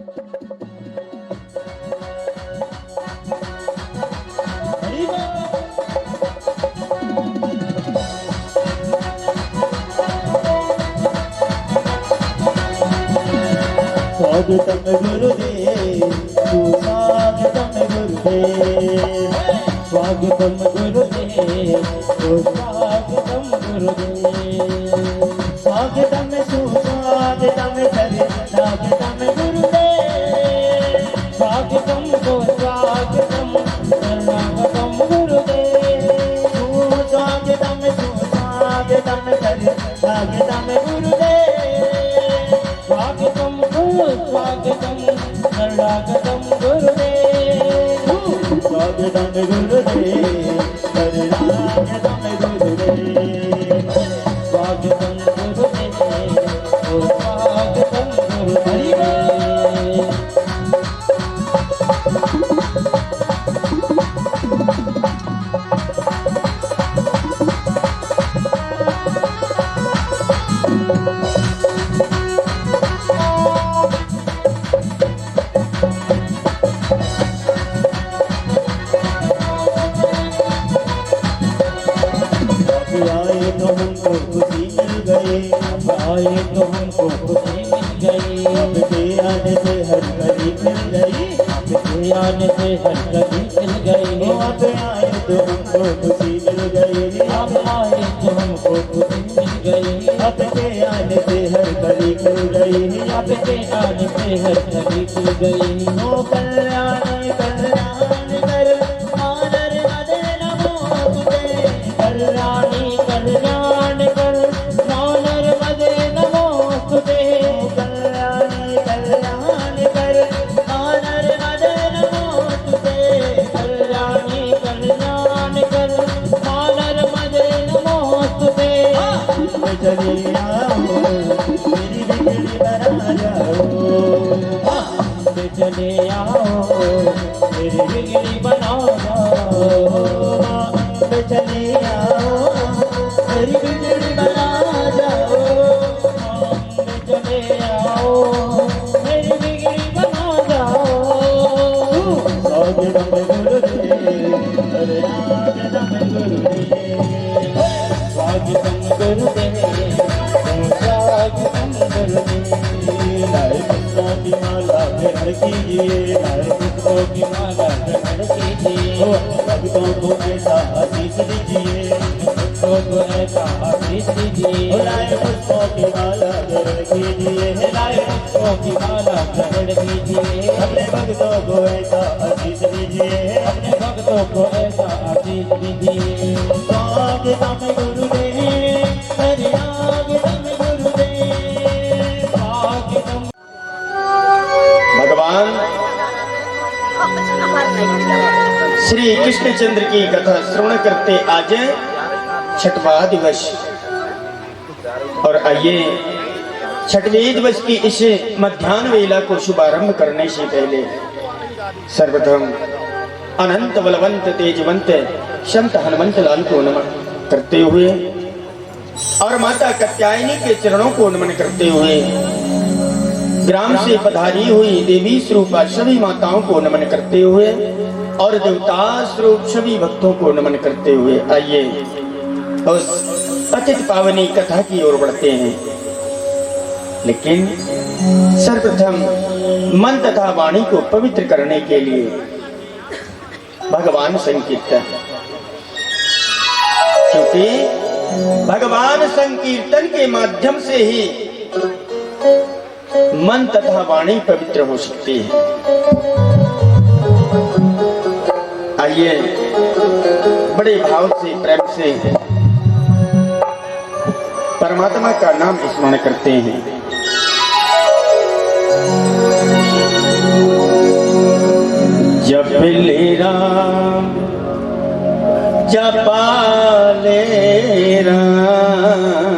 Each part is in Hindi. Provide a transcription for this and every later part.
स्वागतम गुरुदेव, सुस्वागतम गुरुदेव, स्वागतम गुरुदेव, सुस्वागतम गुरुदेव, स्वागतम सुस्वागतम करे स्वागतम गुरुदेव, स्वागतम सुस्वागतम शरणागतम गुरुदेव, सुस्वागतम सुस्वागतम करे स्वागतम गुरुदेव, स्वागतम स्वागतम शरणागतम गुरुदेव, स्वागतम गुरुदेव, शरणागतम गुरुदेव, स्वागतम गुरुदेव, स्वागतम गुरुदेव। आए तो हमको खुशी मिल गई, आए तो हमको खुशी मिल गई, आपके आने से हर गली मिल गई, आपके आने से हर गली मिल गई, आप आए तो हमको खुशी मिल गई, आप आए तो हमको खुशी मिल गई, आपके आने से हर गली मिल गई, आपके आने से हर गली मिल गई। ओ कल्याण कल्याण कर आनर मदे नमो तुझे, कल्याणी कल्याण कर मानर मदे नमो तुझे, कल्याणी कल्याण कर मानर मदे नमो तुझे, कल्याणी कल्याण कर मानर मदे नमो तुझे। चले आओ मेरी बिगड़ी बना जाओ, चले आओ मेरी बिगड़ी बना जाओ, चले आओ मेरी बिगड़ी बना जाओ, चले आओ मेरी बिगड़ी बना जाओ। स्वागतम गुरुदेव, शरणागतम गुरुदेव, स्वागतम गुरुदेव, स्वागतम गुरुदेव। लाए पुष्पों की माला ग्रहण कीजिए, लाए पुष्पों की माला ग्रहण कीजिए, भक्तों को ऐसा आशीष दीजिए, भक्तों को ऐसा आशीष दीजिए, लाए पुष्पों की माला ग्रहण कीजिए, लाए पुष्पों की माला ग्रहण कीजिए, अपने भक्तों को ऐसा आशीष दीजिए, अपने भक्तों को ऐसा आशीष दीजिए। स्वागतम गुरुदेव, शरणागतम गुरुदेव, स्वागतम। भगवान श्री कृष्णचंद्र की कथा श्रवण करते आज छठवां दिवस, और आइए छठवें दिवस की इस मध्याह्न वेला को शुभारंभ करने से पहले सर्वप्रथम अनंत बलवंत तेजवंत संत हनुमंत लाल को नमन करते हुए और माता कात्यायनी के चरणों को नमन करते हुए ग्राम से पधारी हुई देवी स्वरूपा सभी माताओं को नमन करते हुए और देवता स्वरूप सभी भक्तों को नमन करते हुए आइए उस पतित पावनी कथा की ओर बढ़ते हैं। लेकिन सर्वप्रथम मन तथा वाणी को पवित्र करने के लिए भगवान संकीर्तन, क्योंकि भगवान संकीर्तन के माध्यम से ही मन तथा वाणी पवित्र हो सकती है। आइए बड़े भाव से प्रेम से परमात्मा का नाम स्मरण करते हैं। जप ले राम जपा ले राम,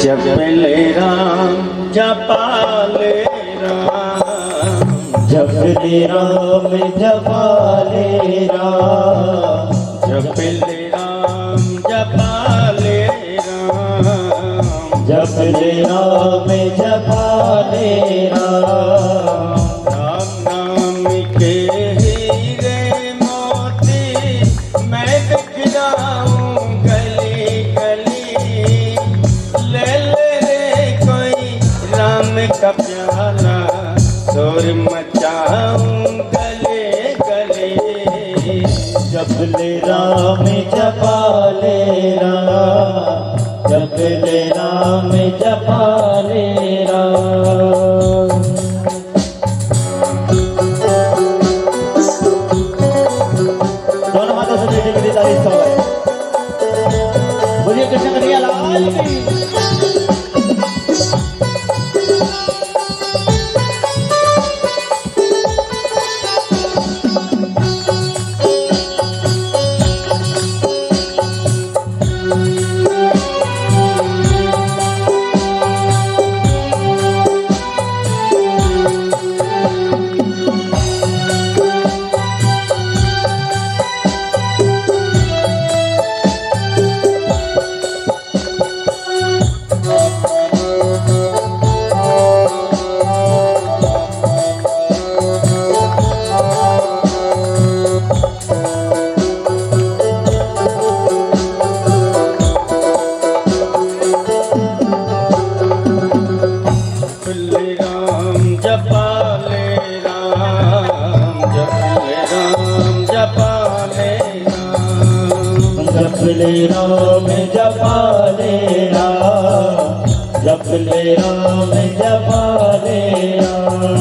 जप ले राम जपा ले राम, जप ले राम जपा ले राम, जप ले राम जपा ले राम, जप जप ले राम जपा ले राम। दोनों हाथों से बेटे की तारीफ करो। बोलिए कृष्ण कन्हैया लाल की। जप ले राम जपा ले राम, जप ले राम जपा ले राम, जप ले राम जपा ले राम,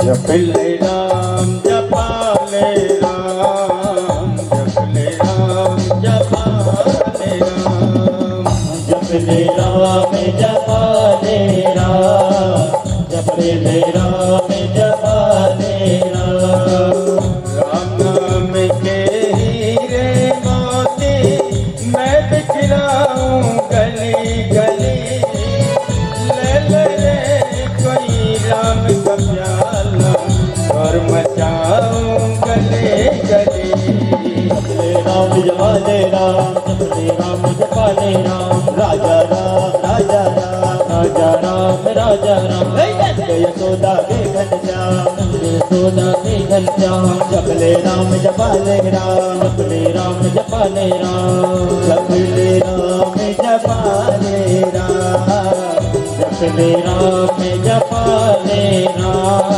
जप ले राम जपा ले राम, जप ले राम जपा ले राम, जप ले राम जपा ले राम। राम नाम के हीरे मोती मैं बिखराऊं गली गली, ले ले रे कोई राम का प्याला और मचाऊं गली गली। जप ले राम जपा ले राम, जप ले राम जपा ले राम। राजा राम राजा राम, राजा राम राजा राम। यशोदा के घनश्याम, यशोदा के घनश्याम। जप ले राम जपा ले राम, जप ले राम जपा ले राम, जप ले राम जपा ले राम, जप ले राम जपा ले राम,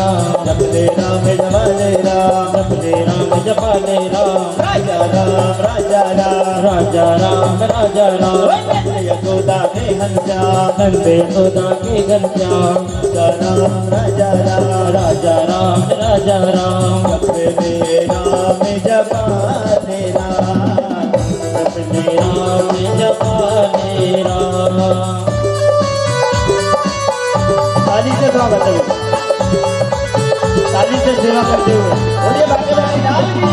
जप ले राम जपा ले राम, जप ले राम जपा ले राम। राजा राम राजा राम, राजा राम राजा राम। यशोदा के घनश्याम, नंद यशोदा के घनश्याम। राजा राम राजा राम राजा राम। जप ले राम जपा ले राम, जप ले राम जपा ले राम। ताली से सेवा करते हुए, ताली से सेवा करते हुए बोलिए बाकी बाकी लाल की।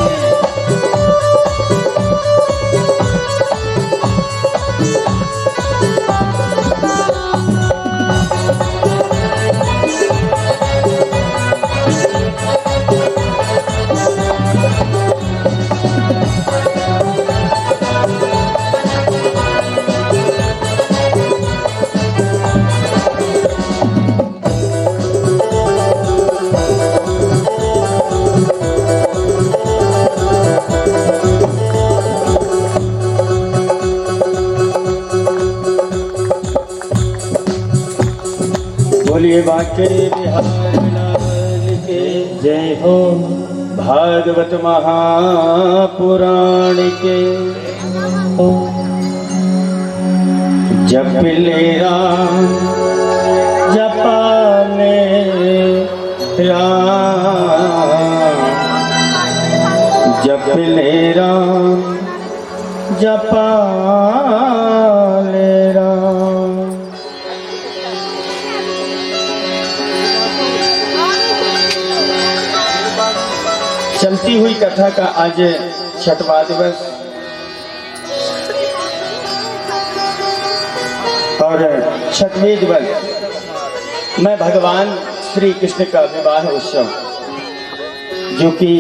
बोलिए बांके बिहार लाल के जय हो, भागवत महापुराण के। जप ले राम जपा ले राम, जप ले राम जपा ले राम। चलती हुई कथा का आज छठवां दिवस और छठवें दिवस में भगवान श्री कृष्ण का विवाह उत्सव जो कि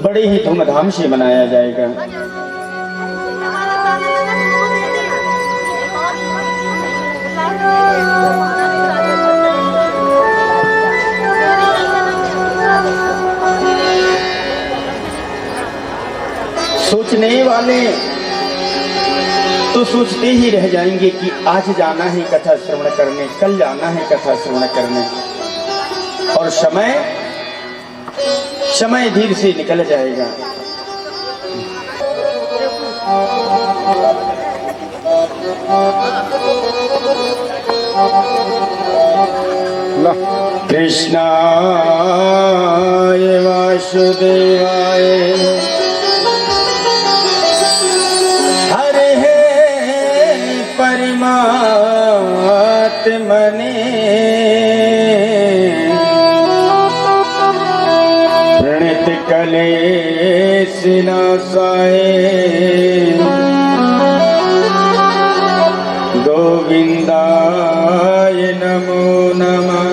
बड़े ही धूमधाम से मनाया जाएगा। सोचने वाले तो सोचते ही रह जाएंगे कि आज जाना है कथा श्रवण करने, कल जाना है कथा श्रवण करने, और समय धीरे से निकल जाएगा। कृष्णाय वासुदेवाय हरे परमात्मने प्रणत क्लेश नाशाय गोविंदाय नमो नमः।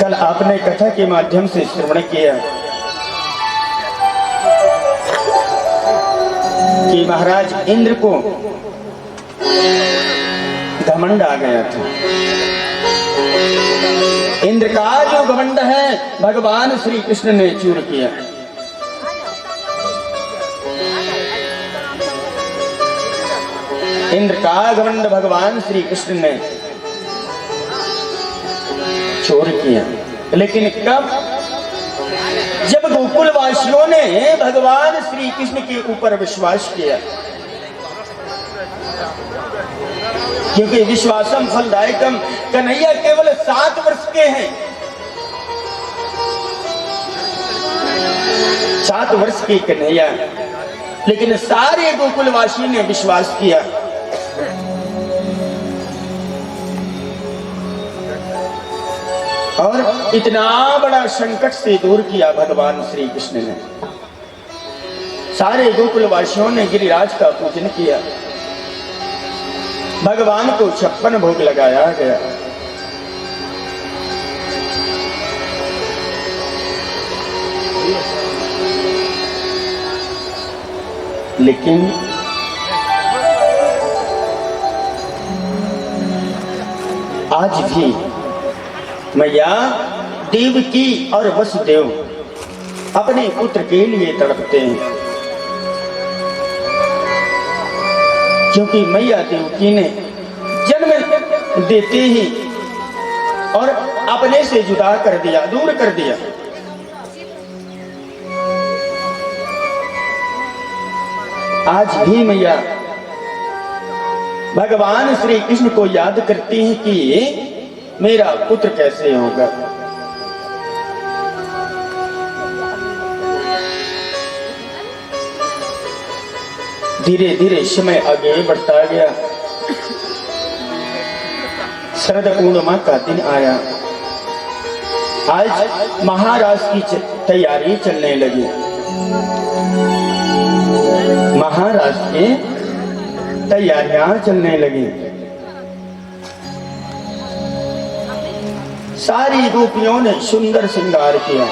कल आपने कथा के माध्यम से श्रवण किया कि महाराज इंद्र को घमंड आ गया था। इंद्र का जो घमंड है भगवान श्री कृष्ण ने चूर किया। इंद्र का घमंड भगवान श्री कृष्ण ने चोर किया। लेकिन कब? जब गोकुल वासियों ने भगवान श्री कृष्ण के ऊपर विश्वास किया, क्योंकि विश्वासम फलदायकम। कन्हैया केवल 7 वर्ष के हैं, 7 वर्ष के कन्हैया, लेकिन सारे गोकुलवासी ने विश्वास किया। और इतना बड़ा संकट से दूर किया भगवान श्री कृष्ण ने। सारे गोकुलवासियों ने गिरिराज का पूजन किया, भगवान को 56 भोग लगाया गया। लेकिन आज भी मैया देवकी और वसुदेव अपने पुत्र के लिए तड़पते हैं, क्योंकि मैया देवकी ने जन्म देते ही और अपने से जुदा कर दिया, दूर कर दिया। आज भी मैया भगवान श्री कृष्ण को याद करती हैं कि मेरा पुत्र कैसे होगा। धीरे धीरे समय आगे बढ़ता गया। शरद पूर्णिमा का दिन आया। आज महाराज की तैयारी चलने लगी। महाराज की तैयारियां चलने लगी। सारी गोपियों ने सुंदर श्रृंगार किया।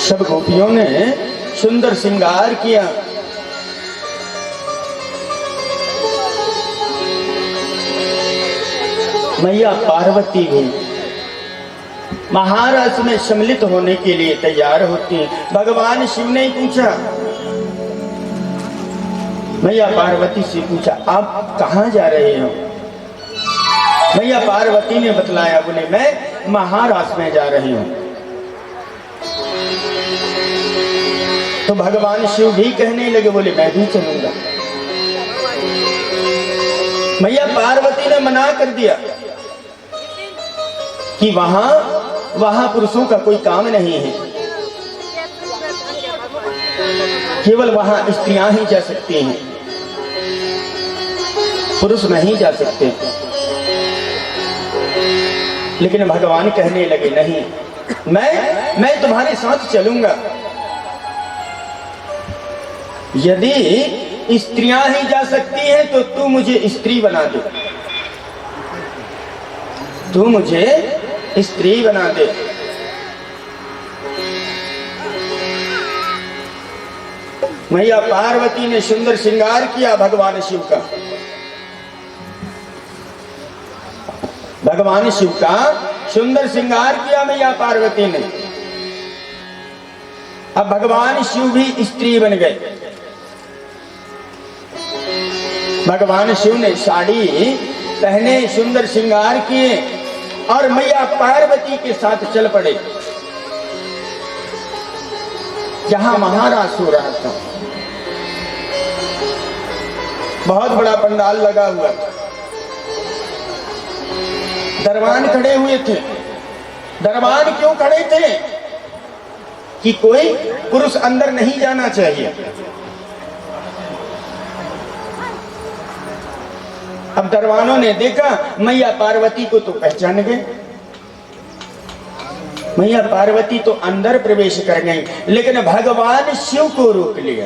सब गोपियों ने सुंदर श्रृंगार किया। मैया पार्वती भी महाराज में सम्मिलित होने के लिए तैयार होती है। भगवान शिव ने पूछा, मैया पार्वती से पूछा, आप कहां जा रहे हो? मैया पार्वती ने बतलाया, बोले मैं महाराज में जा रही हूं। तो भगवान शिव भी कहने लगे, बोले मैं भी चलूंगा। मैया पार्वती ने मना कर दिया कि वहां पुरुषों का कोई काम नहीं है, केवल वहां स्त्रियां ही जा सकती हैं, पुरुष नहीं जा सकते। लेकिन भगवान कहने लगे, नहीं, मैं तुम्हारे साथ चलूंगा। यदि स्त्रियां ही जा सकती हैं तो तू मुझे स्त्री बना दे, तू मुझे स्त्री बना दे। मैया पार्वती ने सुंदर श्रृंगार किया भगवान शिव का। भगवान शिव का सुंदर श्रृंगार किया मैया पार्वती ने। अब भगवान शिव भी स्त्री बन गए। भगवान शिव ने साड़ी पहने, सुंदर श्रृंगार किए और मैया पार्वती के साथ चल पड़े। जहां महारास हो रहा था। बहुत बड़ा पंडाल लगा हुआ था, दरबान खड़े हुए थे। दरबान क्यों खड़े थे? कि कोई पुरुष अंदर नहीं जाना चाहिए। अब दरबानों ने देखा मैया पार्वती को तो पहचान गए, मैया पार्वती तो अंदर प्रवेश कर गई, लेकिन भगवान शिव को रोक लिया।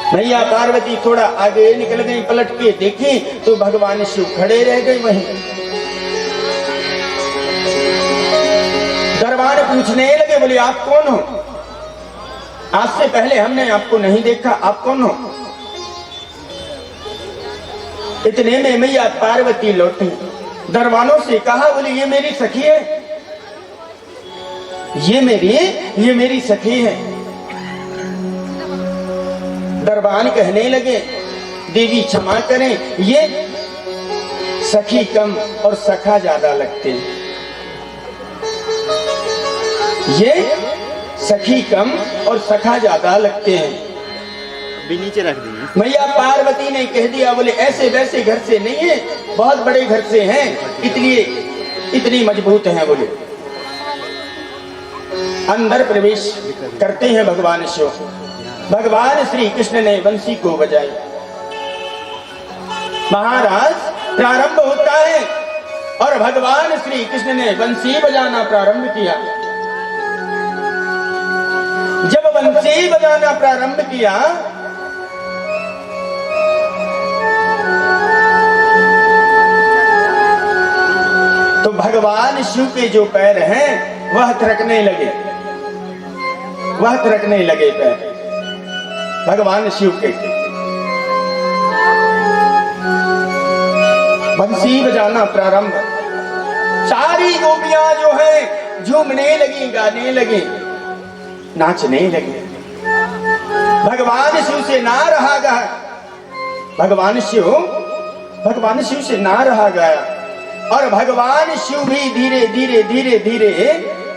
मैया पार्वती थोड़ा आगे निकल गई, पलट के देखी तो भगवान शिव खड़े रह गए वहीं। दरबार पूछने लगे, बोले आप कौन हो? आज से पहले हमने आपको नहीं देखा, आप कौन हो? इतने में मैया पार्वती लौटी, दरबानों से कहा, बोले ये मेरी सखी है, ये मेरी सखी है। दरबान कहने लगे, देवी क्षमा करें, ये सखी कम और सखा ज्यादा लगते हैं। ये सखी कम और सखा ज्यादा लगते हैं। भी नीचे रख दीजिए। मैया पार्वती ने कह दिया, बोले ऐसे वैसे घर से नहीं है, बहुत बड़े घर से हैं, इसलिए इतनी मजबूत हैं। बोले अंदर प्रवेश करते हैं भगवान शिव। भगवान श्री कृष्ण ने बंसी को बजाई। महाराज प्रारंभ होता है और भगवान श्री कृष्ण ने बंसी बजाना प्रारंभ किया। जब बंसी बजाना प्रारंभ किया तो भगवान शिव के जो पैर हैं वह थिरकने लगे, वह थिरकने लगे पैर भगवान शिव के। बंसी बजाना प्रारंभ, सारी गोपियां जो है झूमने लगी, गाने लगी, नाचने लगी। भगवान शिव से ना रहा गया, भगवान शिव से ना रहा गया और भगवान शिव भी धीरे धीरे धीरे धीरे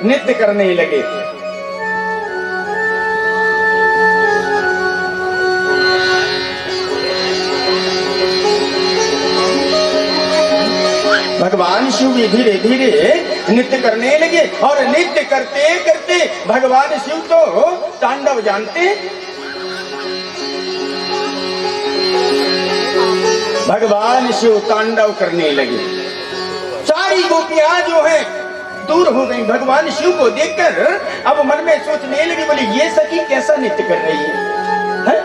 नृत्य करने लगे। भगवान शिव भी धीरे धीरे नृत्य करने लगे और नृत्य करते करते भगवान शिव तो तांडव जानते, भगवान शिव तांडव करने लगे। सारी गोपियां जो है दूर हो गई भगवान शिव को देखकर। अब मन में सोचने लगी, बोले ये सखी कैसा नृत्य कर रही है?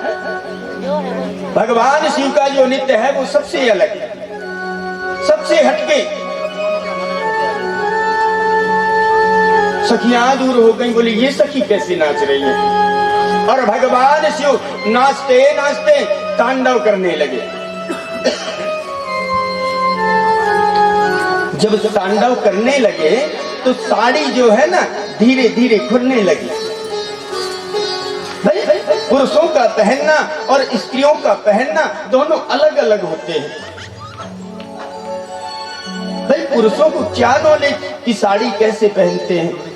भगवान शिव का जो नृत्य है वो सबसे अलग है, सबसे हटके। सखियां दूर हो गई, बोली ये सखी कैसे नाच रही है? और भगवान शिव नाचते नाचते तांडव करने लगे। जब तांडव करने लगे तो साड़ी जो है ना धीरे धीरे खुलने लगी। भाई पुरुषों का पहनना और स्त्रियों का पहनना दोनों अलग अलग होते हैं। भाई पुरुषों को क्या नॉलेज कि साड़ी कैसे पहनते हैं।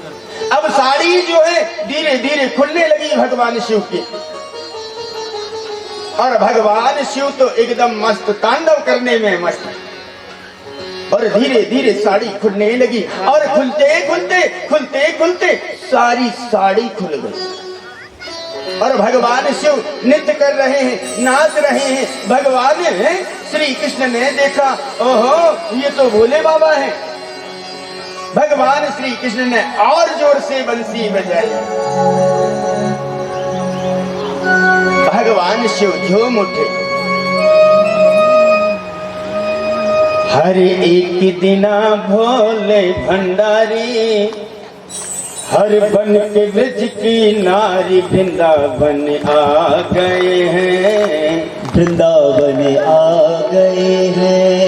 अब साड़ी जो है धीरे धीरे खुलने लगी भगवान शिव की, और भगवान शिव तो एकदम मस्त तांडव करने में मस्त, और धीरे धीरे साड़ी खुलने लगी और खुलते खुलते खुलते खुलते सारी साड़ी खुल गई। और भगवान शिव नृत्य कर रहे हैं, नाच रहे हैं। भगवान श्री कृष्ण ने देखा, ओहो ये तो भोले बाबा हैं। भगवान श्री कृष्ण ने और जोर से बंसी बजाई। भगवान शिव झूम उठे। हर एक दिना भोले भंडारी, हर बन के ब्रज की नारी वृंदावन आ गए हैं, वृंदावन आ गए हैं।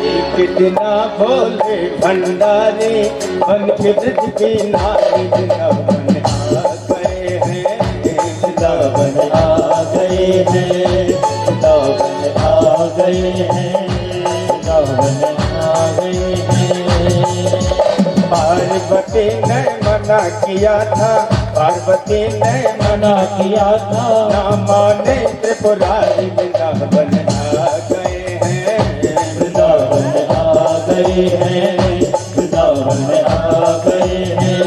एक दिना भोले भंडारी, बन के ब्रज की नारी वृंदावन आ गए हैं, वृंदावन आ गए हैं, वृंदावन आ गए हैं, वृंदावन आ गए हैं। पार्वती पार्वती ने मना किया था, पार्वती ने मना किया था, ना माने त्रिपुरारी वृंदावन आ गए हैं, वृंदावन आ गए हैं, वृंदावन आ गए हैं।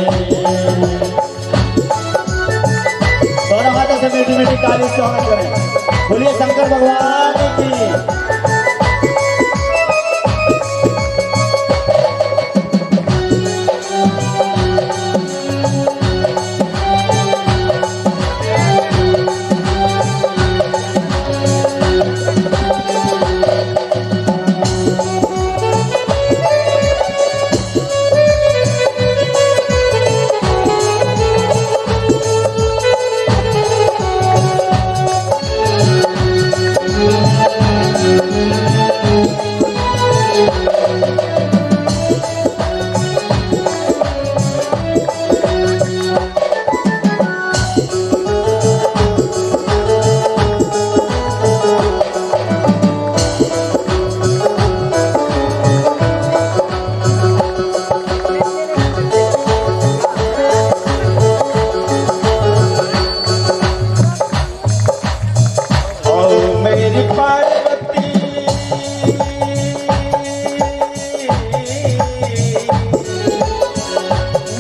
दोनों हाथों से मीठी मीठी ताली से स्वागत करें। बोलिए शंकर भगवान की।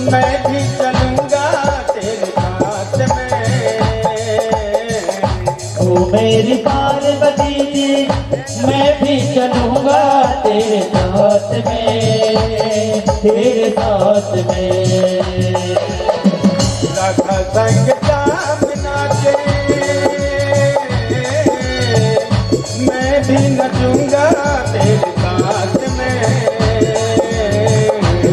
मैं भी चलूंगा तेरे साथ में, ओ मेरी पार्वती जी, मैं भी चलूंगा तेरे साथ में, तेरे साथ में। राधा संग जाम नाचे, मैं भी नचूंगा तेरे साथ में,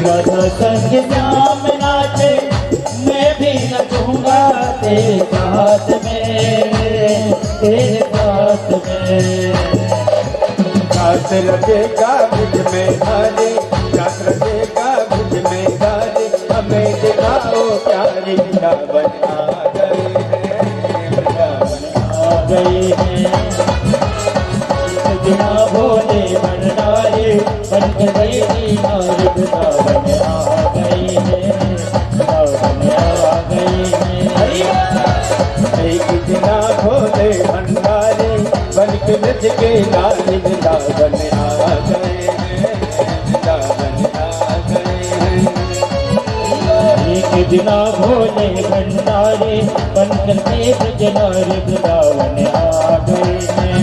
राधा संग जाम नाचे, मैं भी नचूंगा तेरे साथ में, तेरे साथ में। रात रचेगा ब्रिज में धारे, रात रचेगा ब्रिज में धारे, हमें दिखाओ प्यारी वृंदावन आ गए हैं, वृंदावन आ गए हैं। बिना भोले भंडारे बन गए नारे, वृंदावन आ गए हैं, वृंदावन आ गए हैं। एक दिना भोले भंडारे बन के नच के नारे, वृंदावन आ गए हैं, वृंदावन आ गए हैं। एक दिना भोले भंडारे बन के ब्रज नारे, वृंदावन आ गए हैं।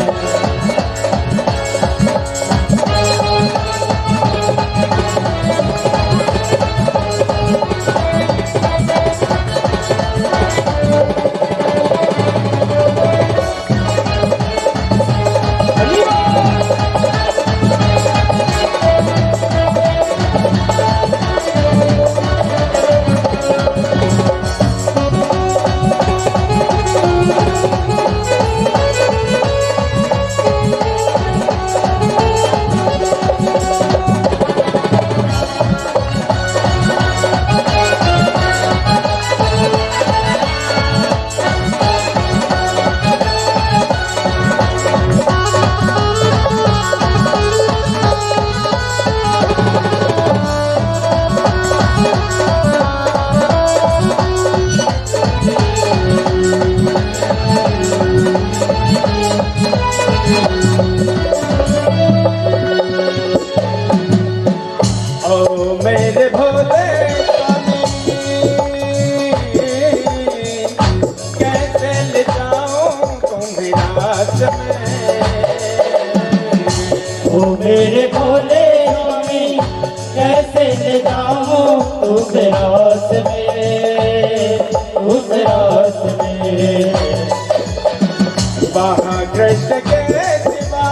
मेरे भोले कैसे ले जाऊं तुम्हें रात में, ओ मेरे भोले स्वामी, कैसे ले जाऊं उस रात में, उस रात में। वहाँ कृष्ण के सिवा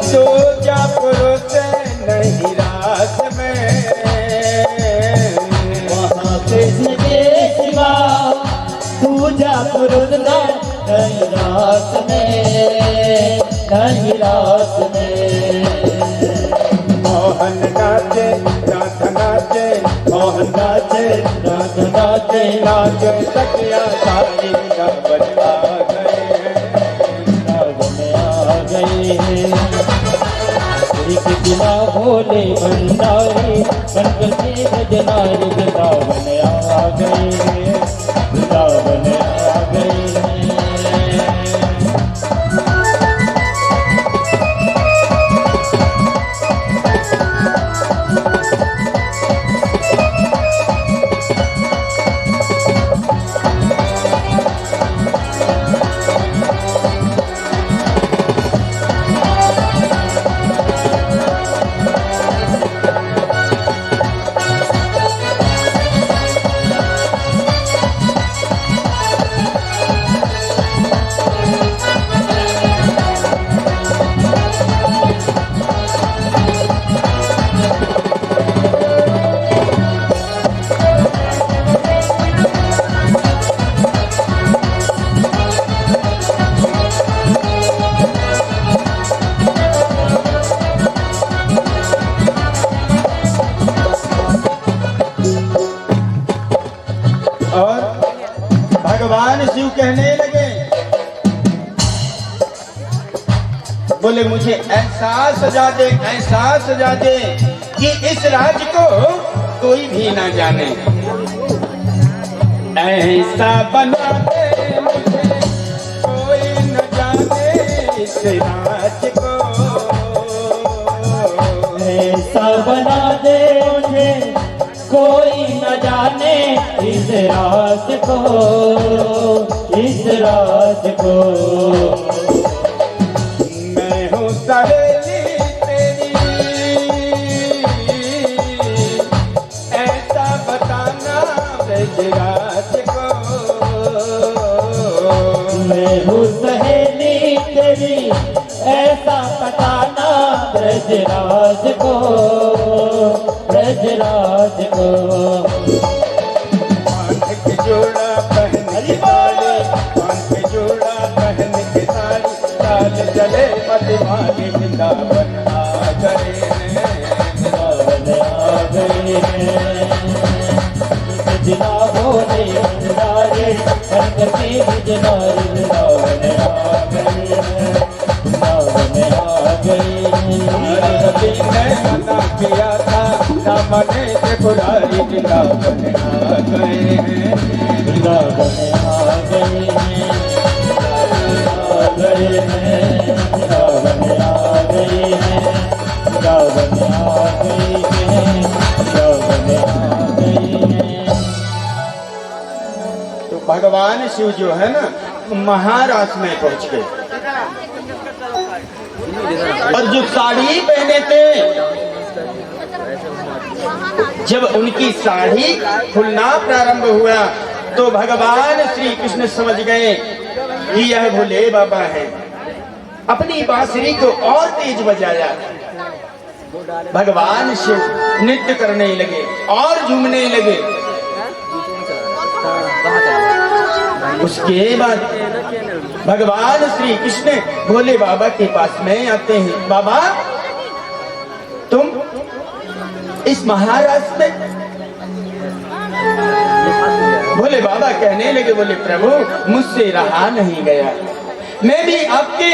दूजा पुरुष नहीं रात में, वहाँ कृष्ण के सिवा दूजा पुरुष नहीं रात में, नहीं रात में। मोहन नाचे राधा नाचे, मोहन नाचे राधा नाचे, नाचे सखिया सारी वृंदावन आ गए हैं, वृंदावन आ गए हैं। एक सजना भोले भंडारी बनकर के भजनारी वृंदावन आ गए, वृंदावन आ गए। और भगवान शिव कहने लगे, बोले मुझे ऐसा सजा दे, ऐसा सजा दे कि इस राज को कोई भी ना जाने। ऐसा बना दे मुझे कोई न जाने इस राज को। ऐसा बना दे मुझे कोई न जाने इस राज को, इस राज को। मैं हूँ सहेली तेरी, ऐसा बताना ब्रजराज को। मैं हूँ सहेली तेरी ऐसा बताना ब्रजराज को, ब्रजराज को। कान के जोड़ा पहन के साड़ी, कान के जोड़ा पहन के साड़ी, चाल चले मत वृंदावन आ गए, वृंदावन आ गए। सजना भोले भंडारी बनकर के भजनारी वृंदावन आ गए, वृंदावन आ गए। मना किया था न मने से पुरारी, वृंदावन आ गए, वृंदावन आ गए, आ गए हैं, वृंदावन आ गए हैं, वृंदावन आ गए हैं, वृंदावन आ गए हैं। तो भगवान शिव जो है ना महाराज में पहुंच गए, और जो साड़ी पहने थे, जब उनकी साड़ी खुलना प्रारंभ हुआ तो भगवान श्री कृष्ण समझ गए कि यह भोले बाबा है। अपनी बांसुरी को और तेज बजाया, भगवान शिव नृत्य करने लगे और झूमने लगे। उसके बाद भगवान श्री कृष्ण भोले बाबा के पास में आते हैं। बाबा तुम इस महाराज में? भोले बाबा कहने लगे, बोले प्रभु मुझसे रहा नहीं गया, मैं भी आपके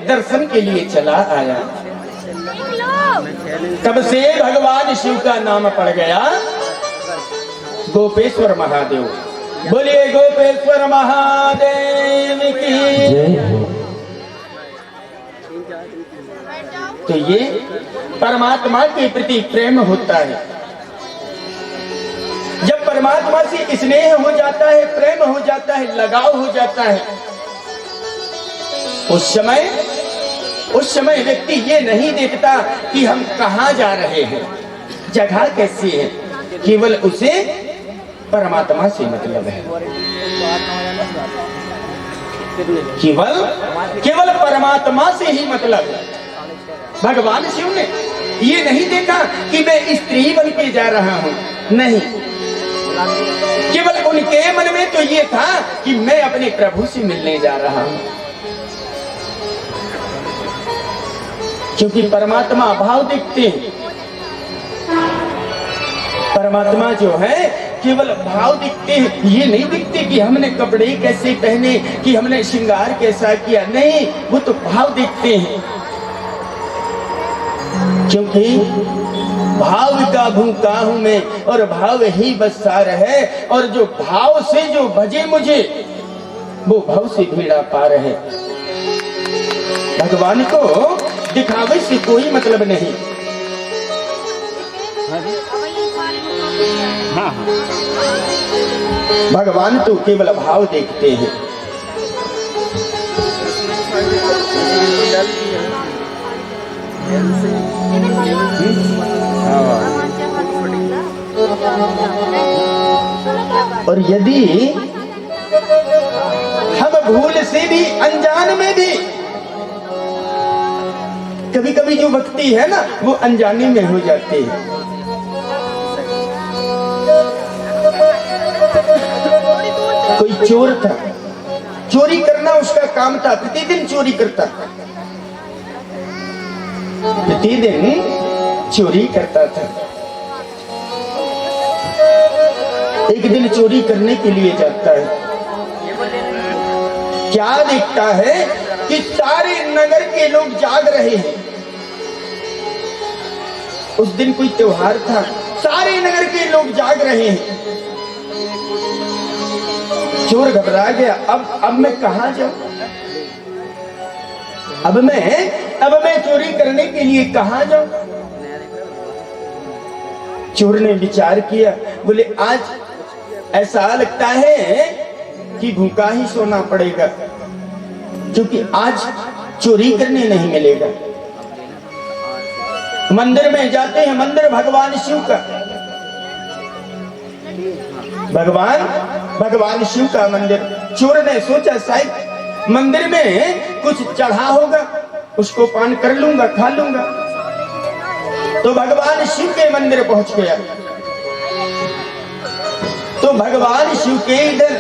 दर्शन के लिए चला आया। तब से भगवान शिव का नाम पड़ गया गोपेश्वर महादेव। बोलिए गोपेश्वर महादेव की। तो ये परमात्मा के प्रति प्रेम होता है। जब परमात्मा से स्नेह हो जाता है, प्रेम हो जाता है, लगाव हो जाता है, उस समय व्यक्ति ये नहीं देखता कि हम कहाँ जा रहे हैं, जगह कैसी है, केवल उसे परमात्मा से मतलब है। केवल परमात्मा से ही मतलब है। भगवान शिव ने ये नहीं देखा कि मैं स्त्री बन के जा रहा हूं, नहीं, केवल उनके मन में तो ये था कि मैं अपने प्रभु से मिलने जा रहा हूं। क्योंकि परमात्मा भाव देखते हैं। परमात्मा जो है केवल भाव दिखते हैं, ये नहीं दिखते कि हमने कपड़े कैसे पहने, कि हमने श्रृंगार कैसा किया, नहीं, वो तो भाव दिखते हैं। क्योंकि भाव का भूखा हूं मैं और भाव ही बस सार है, और जो भाव से जो भजे मुझे वो भाव से बेड़ा पार है। भगवान को दिखावे से कोई मतलब नहीं। भगवान तो केवल भाव देखते हैं। और यदि हम भूल से भी, अनजान में भी, कभी कभी जो भक्ति है ना वो अनजाने में हो जाती है। कोई चोर था, चोरी करना उसका काम था, प्रतिदिन चोरी करता, प्रतिदिन चोरी करता था। एक दिन चोरी करने के लिए जाता है, क्या देखता है कि सारे नगर के लोग जाग रहे हैं। उस दिन कोई त्योहार था, सारे नगर के लोग जाग रहे हैं। चोर घबरा गया, अब मैं कहां जाऊं, अब मैं चोरी करने के लिए कहां जाऊं। चोर ने विचार किया, बोले आज ऐसा लगता है कि भूखा ही सोना पड़ेगा, क्योंकि आज चोरी करने नहीं मिलेगा। मंदिर में जाते हैं, मंदिर भगवान शिव का, भगवान शिव का मंदिर। चोर ने सोचा शायद मंदिर में कुछ चढ़ा होगा, उसको पान कर लूंगा, खा लूंगा। तो भगवान शिव के मंदिर पहुंच गया, तो भगवान शिव के इधर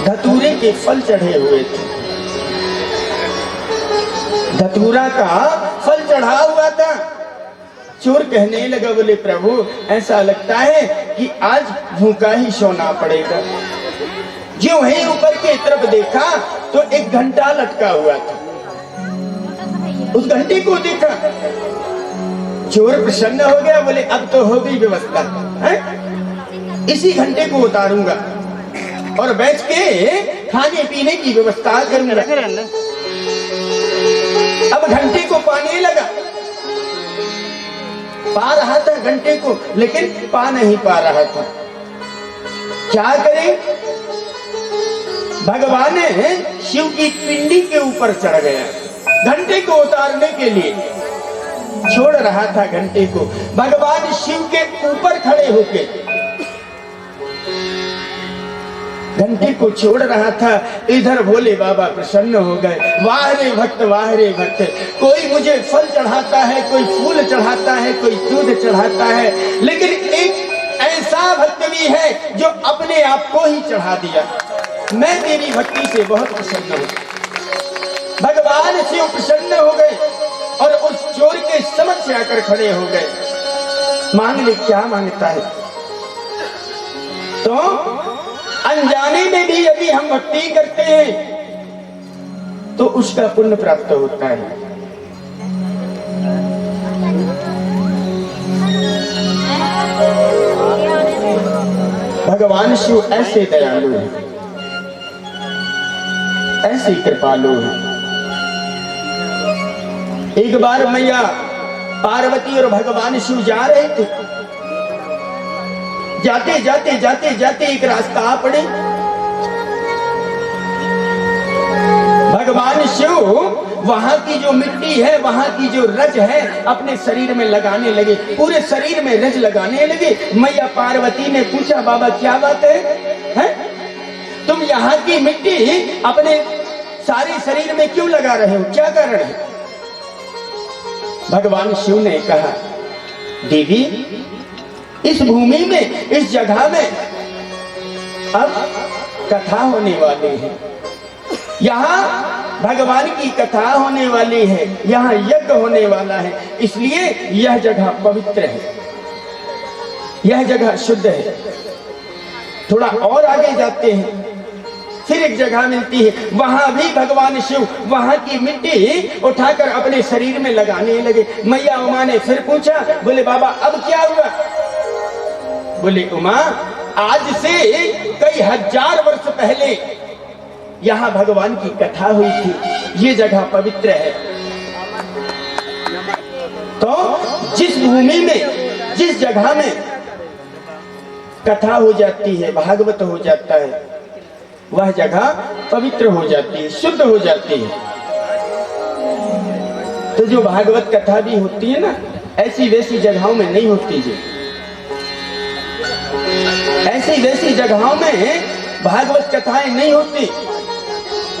धतूरे के फल चढ़े हुए थे, धतूरा का फल चढ़ा हुआ था। चोर कहने लगा, बोले प्रभु ऐसा लगता है कि आज भूखा ही सोना पड़ेगा। जो है ऊपर की तरफ देखा तो एक घंटा लटका हुआ था, उस घंटे को देखा, चोर प्रसन्न हो गया, बोले अब तो हो गई व्यवस्था है? इसी घंटे को उतारूंगा और बैठ के खाने पीने की व्यवस्था करूंगा। अब घंटे को पाने लगा, पा रहा था घंटे को, लेकिन पा नहीं पा रहा था। क्या करे, भगवान शिव की पिंडी के ऊपर चढ़ गया, घंटे को उतारने के लिए छोड़ रहा था घंटे को। भगवान शिव के ऊपर खड़े होके घंटे को छोड़ रहा था। इधर भोले बाबा प्रसन्न हो गए, वाह रे भक्त, वाह रे भक्त, कोई मुझे फल चढ़ाता है, कोई फूल चढ़ाता है, कोई दूध चढ़ाता है, लेकिन एक ऐसा भक्त भी है जो अपने आप को ही चढ़ा दिया। मैं तेरी भक्ति से बहुत प्रसन्न हूं। भगवान शिव प्रसन्न हो गए और उस चोर के समक्ष आकर खड़े हो गए। मांग ले, क्या मांगता है? तो अनजाने में भी यदि हम भक्ति करते हैं तो उसका पुण्य प्राप्त होता है। भगवान शिव ऐसे दयालु है, ऐसे कृपालु है। एक बार मैया पार्वती और भगवान शिव जा रहे थे, जाते जाते जाते जाते एक रास्ता आ पड़े। भगवान शिव वहां की जो मिट्टी है, वहां की जो रज है, अपने शरीर में लगाने लगे, पूरे शरीर में रज लगाने लगे। मैया पार्वती ने पूछा, बाबा क्या बात है? तुम यहाँ की मिट्टी अपने सारे शरीर में क्यों लगा रहे हो, क्या कारण है? भगवान शिव ने कहा, देवी इस भूमि में, इस जगह में अब कथा होने वाली है, यहाँ भगवान की कथा होने वाली है, यहाँ यज्ञ होने वाला है, इसलिए यह जगह पवित्र है, यह जगह शुद्ध है। थोड़ा और आगे जाते हैं फिर एक जगह मिलती है, वहां भी भगवान शिव वहां की मिट्टी उठाकर अपने शरीर में लगाने लगे। मैया उमा ने फिर पूछा, बोले बाबा अब क्या हुआ? बोले उमा, आज से कई हजार वर्ष पहले यहाँ भगवान की कथा हुई थी, ये जगह पवित्र है। तो जिस भूमि में, जिस जगह में कथा हो जाती है, भागवत हो जाता है, वह जगह पवित्र हो जाती है, शुद्ध हो जाती है। तो जो भागवत कथा भी होती है ना, ऐसी वैसी जगहों में नहीं होती जी। ऐसी वैसी जगहों में भागवत कथाएं नहीं होती।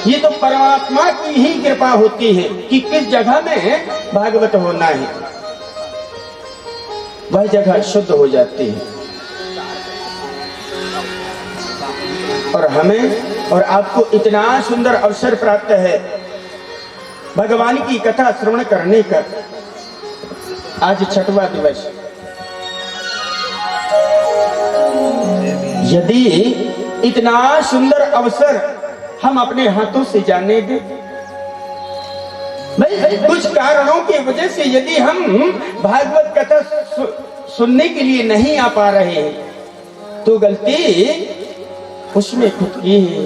ये तो परमात्मा की ही कृपा होती है कि किस जगह में भागवत होना है, वह जगह शुद्ध हो जाती है। और हमें और आपको इतना सुंदर अवसर प्राप्त है भगवान की कथा श्रवण करने का। आज छठवां दिवस। यदि इतना सुंदर अवसर हम अपने हाथों से जाने दें, भाई कुछ कारणों की वजह से यदि हम भागवत कथा सुनने के लिए नहीं आ पा रहे हैं, तो गलती उसमें खुद की है।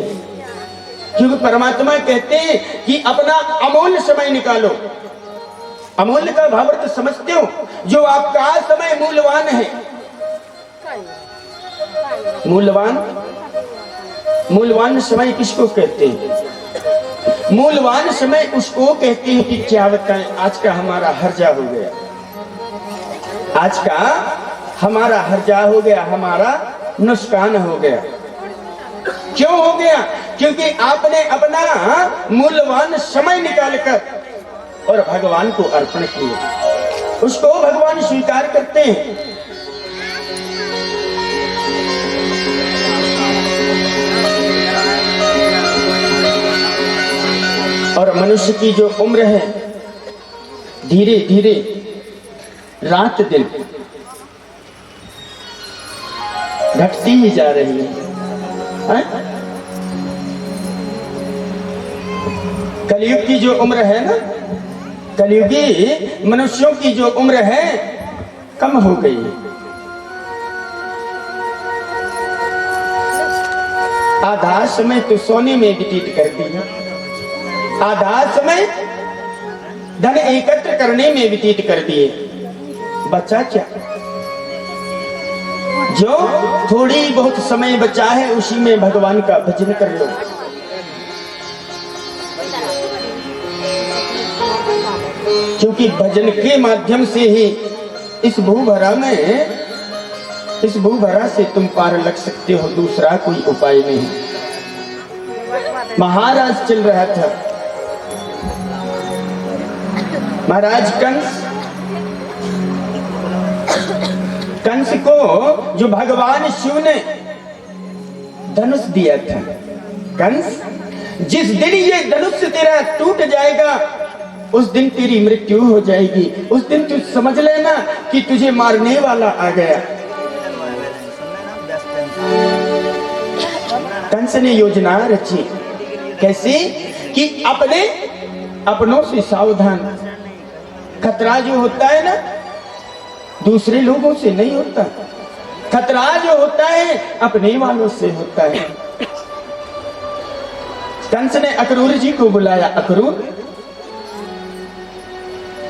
क्योंकि परमात्मा कहते हैं कि अपना अमूल्य समय निकालो। अमूल्य का भावार्थ समझते हो? जो आपका समय मूल्यवान है। मूल्यवान, मूल्यवान समय किसको कहते हैं? मूल्यवान समय उसको कहते हैं कि क्या बताएं, आज का हमारा हर्जा हो गया, आज का हमारा हर्जा हो गया, हमारा नुकसान हो गया। क्यों हो गया? क्योंकि आपने अपना मूल्यवान समय निकालकर और भगवान को अर्पण किया, उसको भगवान स्वीकार करते हैं। और मनुष्य की जो उम्र है, धीरे धीरे रात दिन घटती ही जा रही है। कलयुग की जो उम्र है ना, कलयुगी मनुष्यों की जो उम्र है कम हो गई है। आधा समय तो सोने में व्यतीत कर दिया, आधा समय धन एकत्र करने में व्यतीत कर दिए। बचा क्या? जो थोड़ी बहुत समय बचा है उसी में भगवान का भजन कर लो। क्योंकि भजन के माध्यम से ही इस भूभरा में, इस भूभरा से तुम पार लग सकते हो, दूसरा कोई उपाय नहीं। महाराज चल रहा था, महाराज कंस को जो भगवान शिव ने धनुष दिया था, कंस जिस दिन ये धनुष तेरा टूट जाएगा उस दिन तेरी मृत्यु हो जाएगी। उस दिन तू समझ लेना कि तुझे मारने वाला आ गया। कंस ने योजना रची, कैसे कि अपने अपनों से सावधान। खतरा जो होता है ना, दूसरे लोगों से नहीं होता, खतरा जो होता है अपने वालों से होता है। कंस ने अक्रूर जी को बुलाया, अक्रूर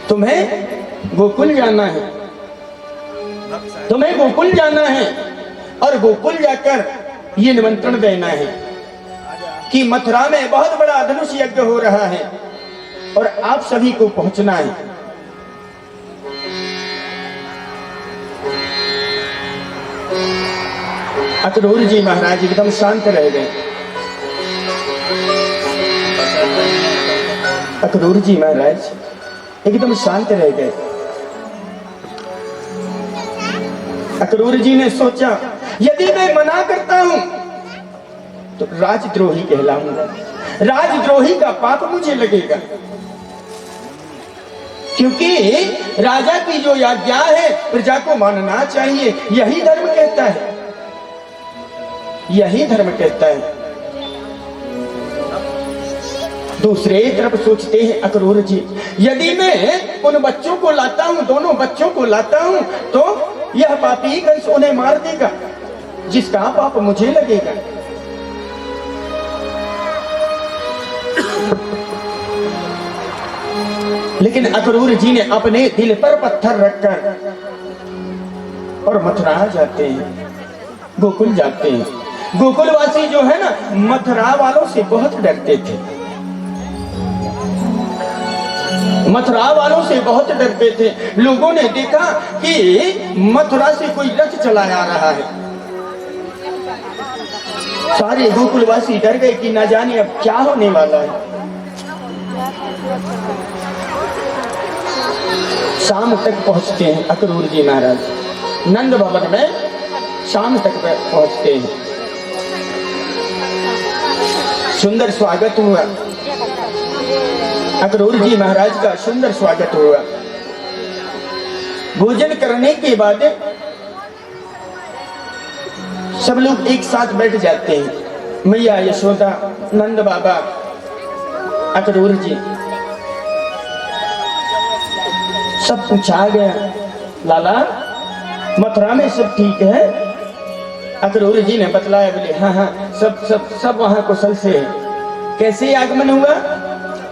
तुम्हें गोकुल जाना है, तुम्हें गोकुल जाना है और गोकुल जाकर ये निमंत्रण देना है कि मथुरा में बहुत बड़ा धनुष यज्ञ हो रहा है और आप सभी को पहुंचना है। अक्रूर जी महाराज एकदम शांत रह गए। अक्रूर जी महाराज एकदम शांत रह गए। अक्रूर जी ने सोचा, यदि मैं मना करता हूं तो राजद्रोही कहलाऊंगा, राजद्रोही का पाप मुझे लगेगा। क्योंकि राजा की जो आज्ञा है प्रजा को मानना चाहिए, यही धर्म कहता है, यही धर्म कहता है। दूसरे तरफ सोचते हैं अक्रूर जी, यदि मैं उन बच्चों को लाता हूं, दोनों बच्चों को लाता हूं, तो यह पापी कंस उन्हें मार देगा, जिसका पाप मुझे लगेगा। लेकिन अक्रूर जी ने अपने दिल पर पत्थर रखकर और मथुरा जाते हैं, गोकुल जाते हैं। गोकुलवासी जो है ना, मथुरा वालों से बहुत डरते थे, मथुरा वालों से बहुत डरते थे। लोगों ने देखा कि मथुरा से कोई रथ चला आ रहा है, सारे गोकुलवासी डर गए कि ना जाने अब क्या होने वाला है। शाम तक पहुंचते हैं अक्रूर जी महाराज, नंद भवन में शाम तक पहुंचते हैं। सुंदर स्वागत हुआ, अक्रूर जी महाराज का सुंदर स्वागत हुआ। भोजन करने के बाद सब लोग एक साथ बैठ जाते हैं, मैया यशोदा, नंद बाबा, अक्रूर जी, सब पूछा गया, लाला मथुरा में सब ठीक है? अक्रूर जी ने बतलाया, बोले हाँ हाँ सब सब सब वहां कुशल से है। कैसे आगमन हुआ,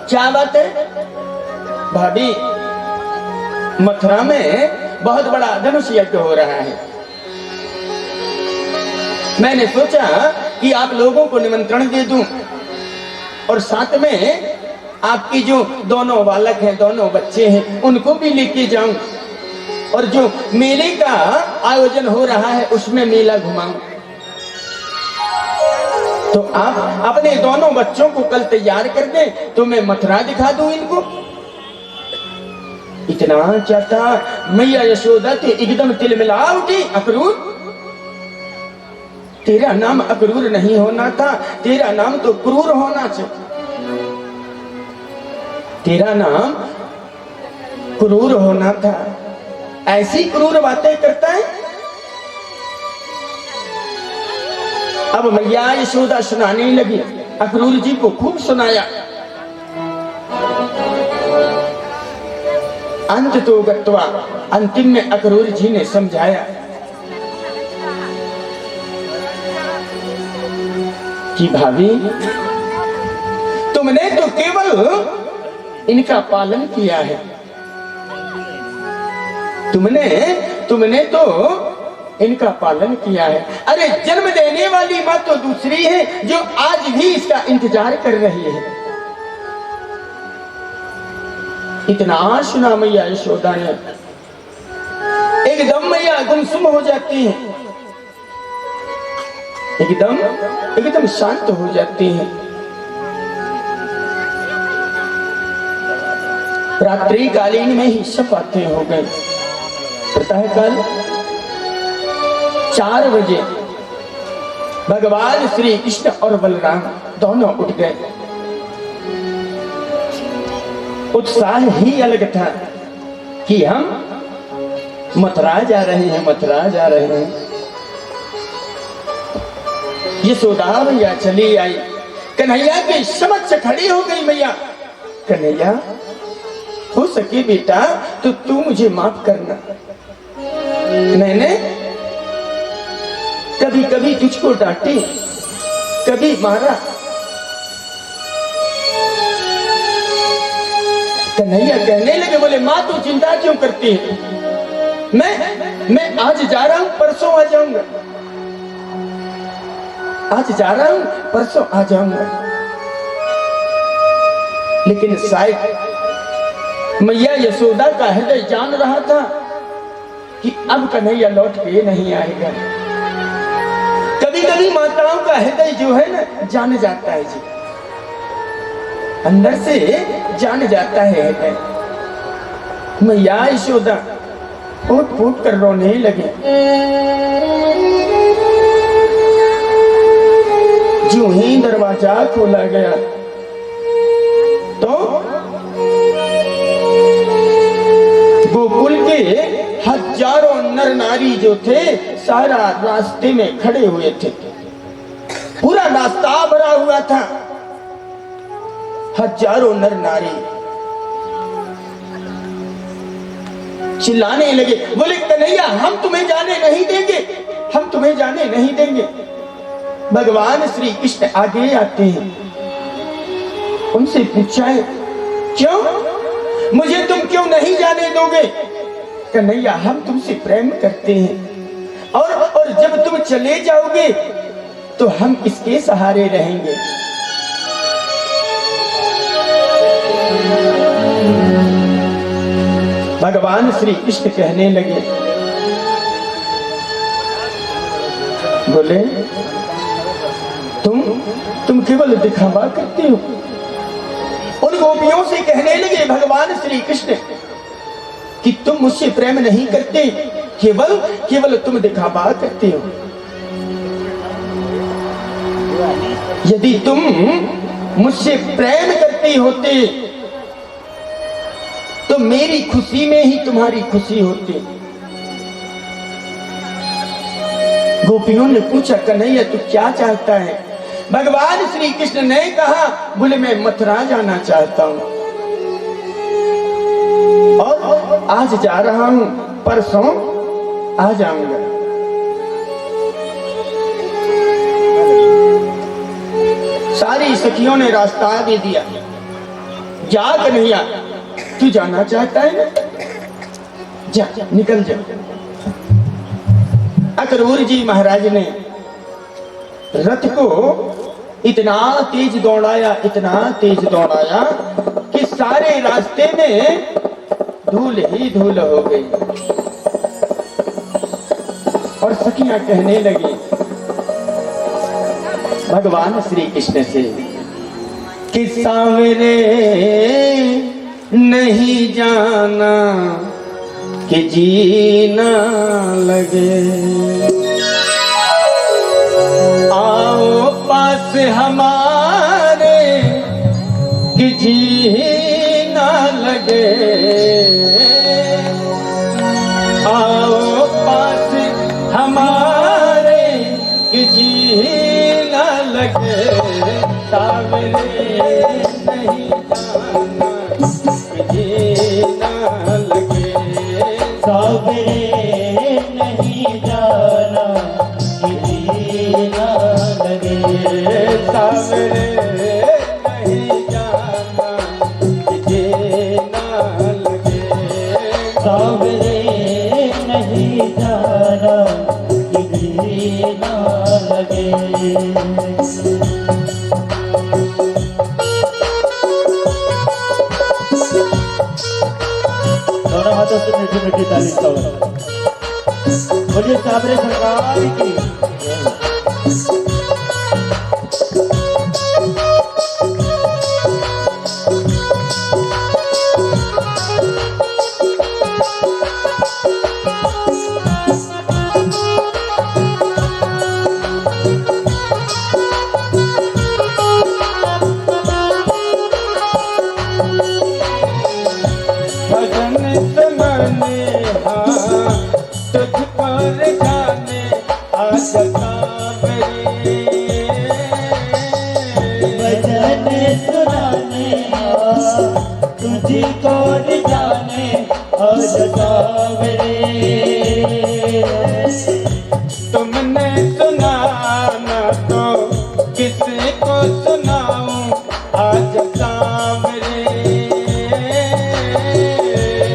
क्या बात है? भाभी, मथुरा में बहुत बड़ा धनुष यज्ञ हो रहा है, मैंने सोचा कि आप लोगों को निमंत्रण दे दूं और साथ में आपकी जो दोनों बालक हैं, दोनों बच्चे हैं, उनको भी लेके जाऊं, और जो मेले का आयोजन हो रहा है उसमें मेला घुमाऊं। तो आप अपने दोनों बच्चों को कल तैयार कर दें तो मैं मथुरा दिखा दूं इनको। इतना क्या था, मैया यशोदा तो एकदम तिलमिला उठी, अक्रूर तेरा नाम अक्रूर नहीं होना था, तेरा नाम तो क्रूर होना चाहिए, तेरा नाम क्रूर होना था। ऐसी क्रूर बातें करता है। अब मैया यशोदा सुनाने लगी, अक्रूर जी को खूब सुनाया। अंत तो गत्वा, अंतिम में अक्रूर जी ने समझाया कि भाभी, तुमने तो केवल इनका पालन किया है, तुमने तो इनका पालन किया है। अरे जन्म देने वाली माँ तो दूसरी है जो आज भी इसका इंतजार कर रही है। इतना सुना मैया यशोदा ने, एकदम मैया गुमसुम हो जाती है, एकदम शांत हो जाती हैं। रात्रि कालीन में ही सब बातें हो गई। प्रातःकाल 4 बजे भगवान श्री कृष्ण और बलराम दोनों उठ गए। उत्साह ही अलग था कि हम मथुरा जा रहे हैं, मथुरा जा रहे हैं। यशोदा मैया चली आई, कन्हैया के समक्ष खड़ी हो गई। मैया, कन्हैया हो सके बेटा तो तू मुझे माफ करना, मैंने कभी कभी तुझको डांटी, कभी मारा। कन्हैया कहने लगे, बोले माँ तू चिंता क्यों करती है, मैं आज जा रहा हूं, परसों आ जाऊंगा, आज जा रहा हूं, परसों आ जाऊंगा। लेकिन शायद मैया यशोदा का हृदय जान रहा था कि अब कन्हैया लौट के नहीं आएगा। कभी कभी माताओं का हृदय जो है ना जान जाता है जी, अंदर से जान जाता है हृदय। मैया यशोदा फूट फूट कर रोने लगे। जो ही दरवाजा खोला गया तो गोकुल के हजारों नर नारी जो थे सारा रास्ते में खड़े हुए थे। पूरा रास्ता भरा हुआ था, हजारों नर नारी चिल्लाने लगे, बोले कन्हैया हम तुम्हें जाने नहीं देंगे, हम तुम्हें जाने नहीं देंगे। भगवान श्री कृष्ण आगे आते हैं, उनसे पूछा है क्यों, मुझे तुम क्यों नहीं जाने दोगे? कन्हैया हम तुमसे प्रेम करते हैं और जब तुम चले जाओगे तो हम इसके सहारे रहेंगे। भगवान श्री कृष्ण कहने लगे, बोले तुम केवल दिखावा करते हो। उन गोपियों से कहने लगे भगवान श्री कृष्ण कि तुम मुझसे प्रेम नहीं करते, केवल तुम दिखावा करते हो। यदि तुम मुझसे प्रेम करते होते तो मेरी खुशी में ही तुम्हारी खुशी होती। गोपियों ने पूछा कन्हैया तू क्या चाहता है? भगवान श्री कृष्ण ने कहा, बोले मैं मथुरा जाना चाहता हूं और आज जा रहा हूं, परसों आ जाऊंगा। सारी सखियों ने रास्ता दे दिया, जा कन्हैया तू जाना चाहता है ना, जा निकल जा। अक्रूर जी महाराज ने रथ को इतना तेज दौड़ाया, इतना तेज दौड़ाया कि सारे रास्ते में धूल ही धूल हो गई। और सखियां कहने लगी भगवान श्री कृष्ण से कि सांवरे नहीं जाना कि जीना लगे, आओ पास हमारे कि जीना लगे, आओ पास हमारे कि जीना लगे, सांवरे नहीं जाना जीना लगे, सांवरे नहीं जाना कि जीना लगे, सांवरे नहीं जाना कि जीना लगे, सांवरे नहीं जाना कि जीना लगे। दोनों हाथों से मीठी मीठी ताली का बोलिए सांवरे सरकार की। तुझको जाने और सांवरे, तुमने सुनाना तो किसको सुनाऊं आज सांवरे,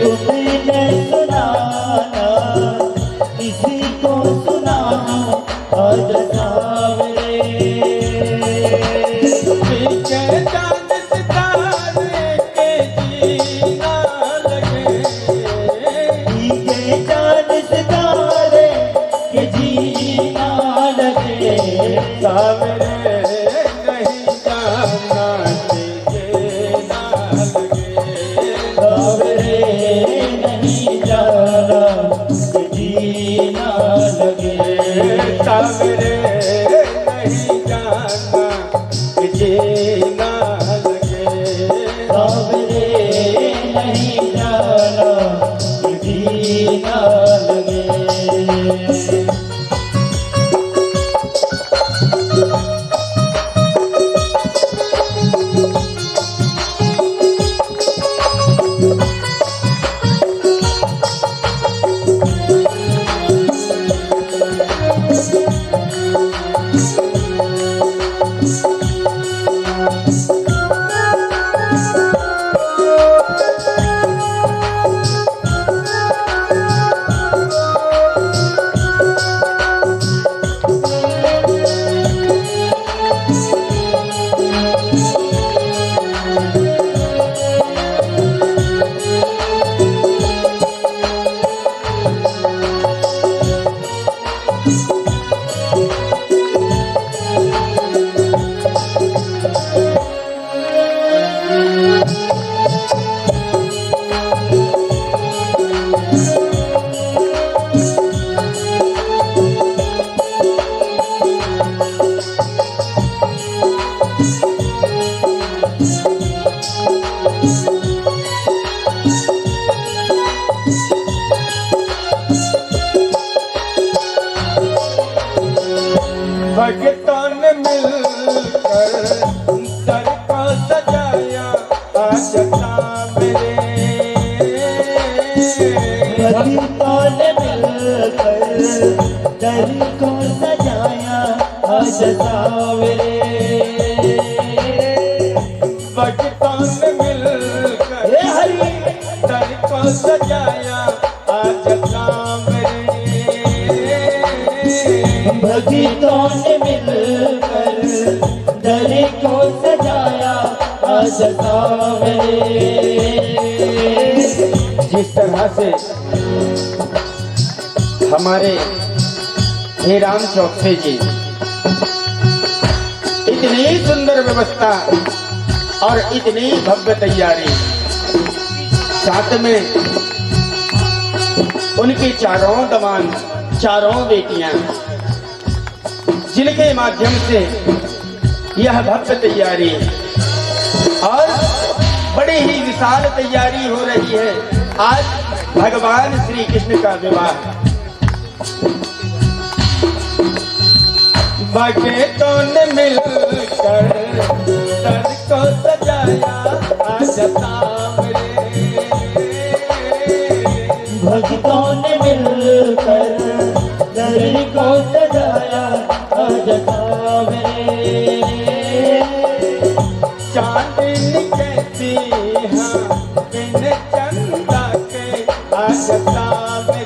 तुमने सुनाना किसी को सुनाऊं आज सांवरे, सांवरे नहीं जाना जीना लगे, सांवरे नहीं जाना कि जीना लगे, सांवरे नहीं जाना कि जीना लगे, सांवरे नहीं जाना कि जीना लगे। भक्तों ने मिलकर दर को सजाया आज सामने। भक्तों ने मिलकर दर को सजाया आज सावरे। भक्तों ने मिलकर दर को सजाया आज सामने। भक्तों ने मिलकर दर को सजाया आज सावरे। जिस तरह से हमारे हेराम चौकसे जी इतनी सुंदर व्यवस्था और इतनी भव्य तैयारी, साथ में उनकी चारों दवान, चारों बेटियां, जिनके माध्यम से यह भव्य तैयारी और बड़ी ही विशाल तैयारी हो रही है। आज भगवान श्री कृष्ण का विवाह। भक्तों ने मिलकर दर को सजाया आज सामने। भक्तों ने मिलकर दर को सजाया आज सावरे। चांदनी कहती हाँ बिन चंदा के आज सावरे।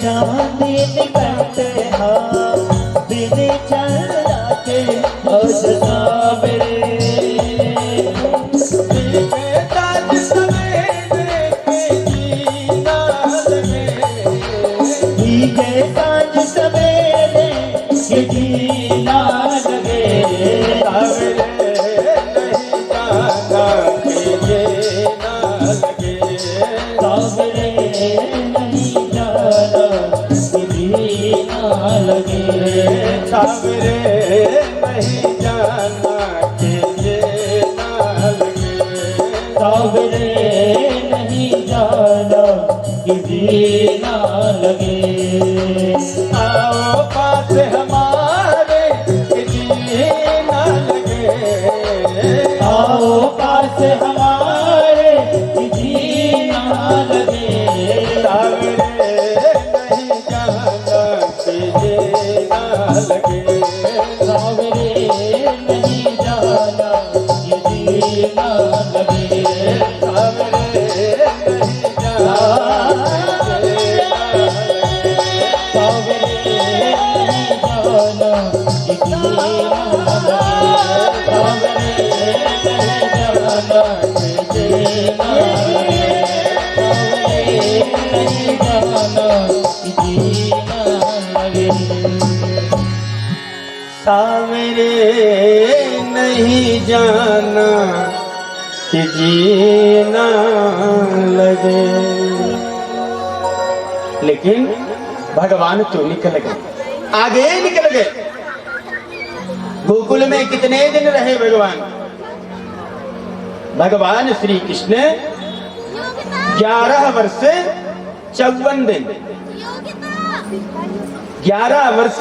चांदनी कहते हाँ बिन चंदा के आज सावरे। ताज सवेरे के जीना लगे। भीगे साँझ सवेरे के जीना लगे। सावरे नहीं जाना के ये ना लगे। सावरे नहीं जाना कि जीना लगे। सावरे नहीं जाना के ये ना लगे। सावरे नहीं जाना कि जीना लगे। आओ पास हमारे कि जीना लगे। आओ पास हमारे कि जीना लगे। सावरे नहीं जाना कि जीना लगे। सावरे नहीं जाना कि जीना लगे। सावरे नहीं जाना सावरे नहीं जाना कि जीना लगे। सावरे नहीं जाना कि जीना लगे। सावरे नहीं जाना कि जीना लगे। सावरे नहीं जाना कि जीना लगे। लेकिन भगवान तो निकल गए, आगे निकल गए। गोकुल में कितने दिन रहे भगवान? भगवान श्री कृष्ण 11 वर्ष 54 दिन, 11 वर्ष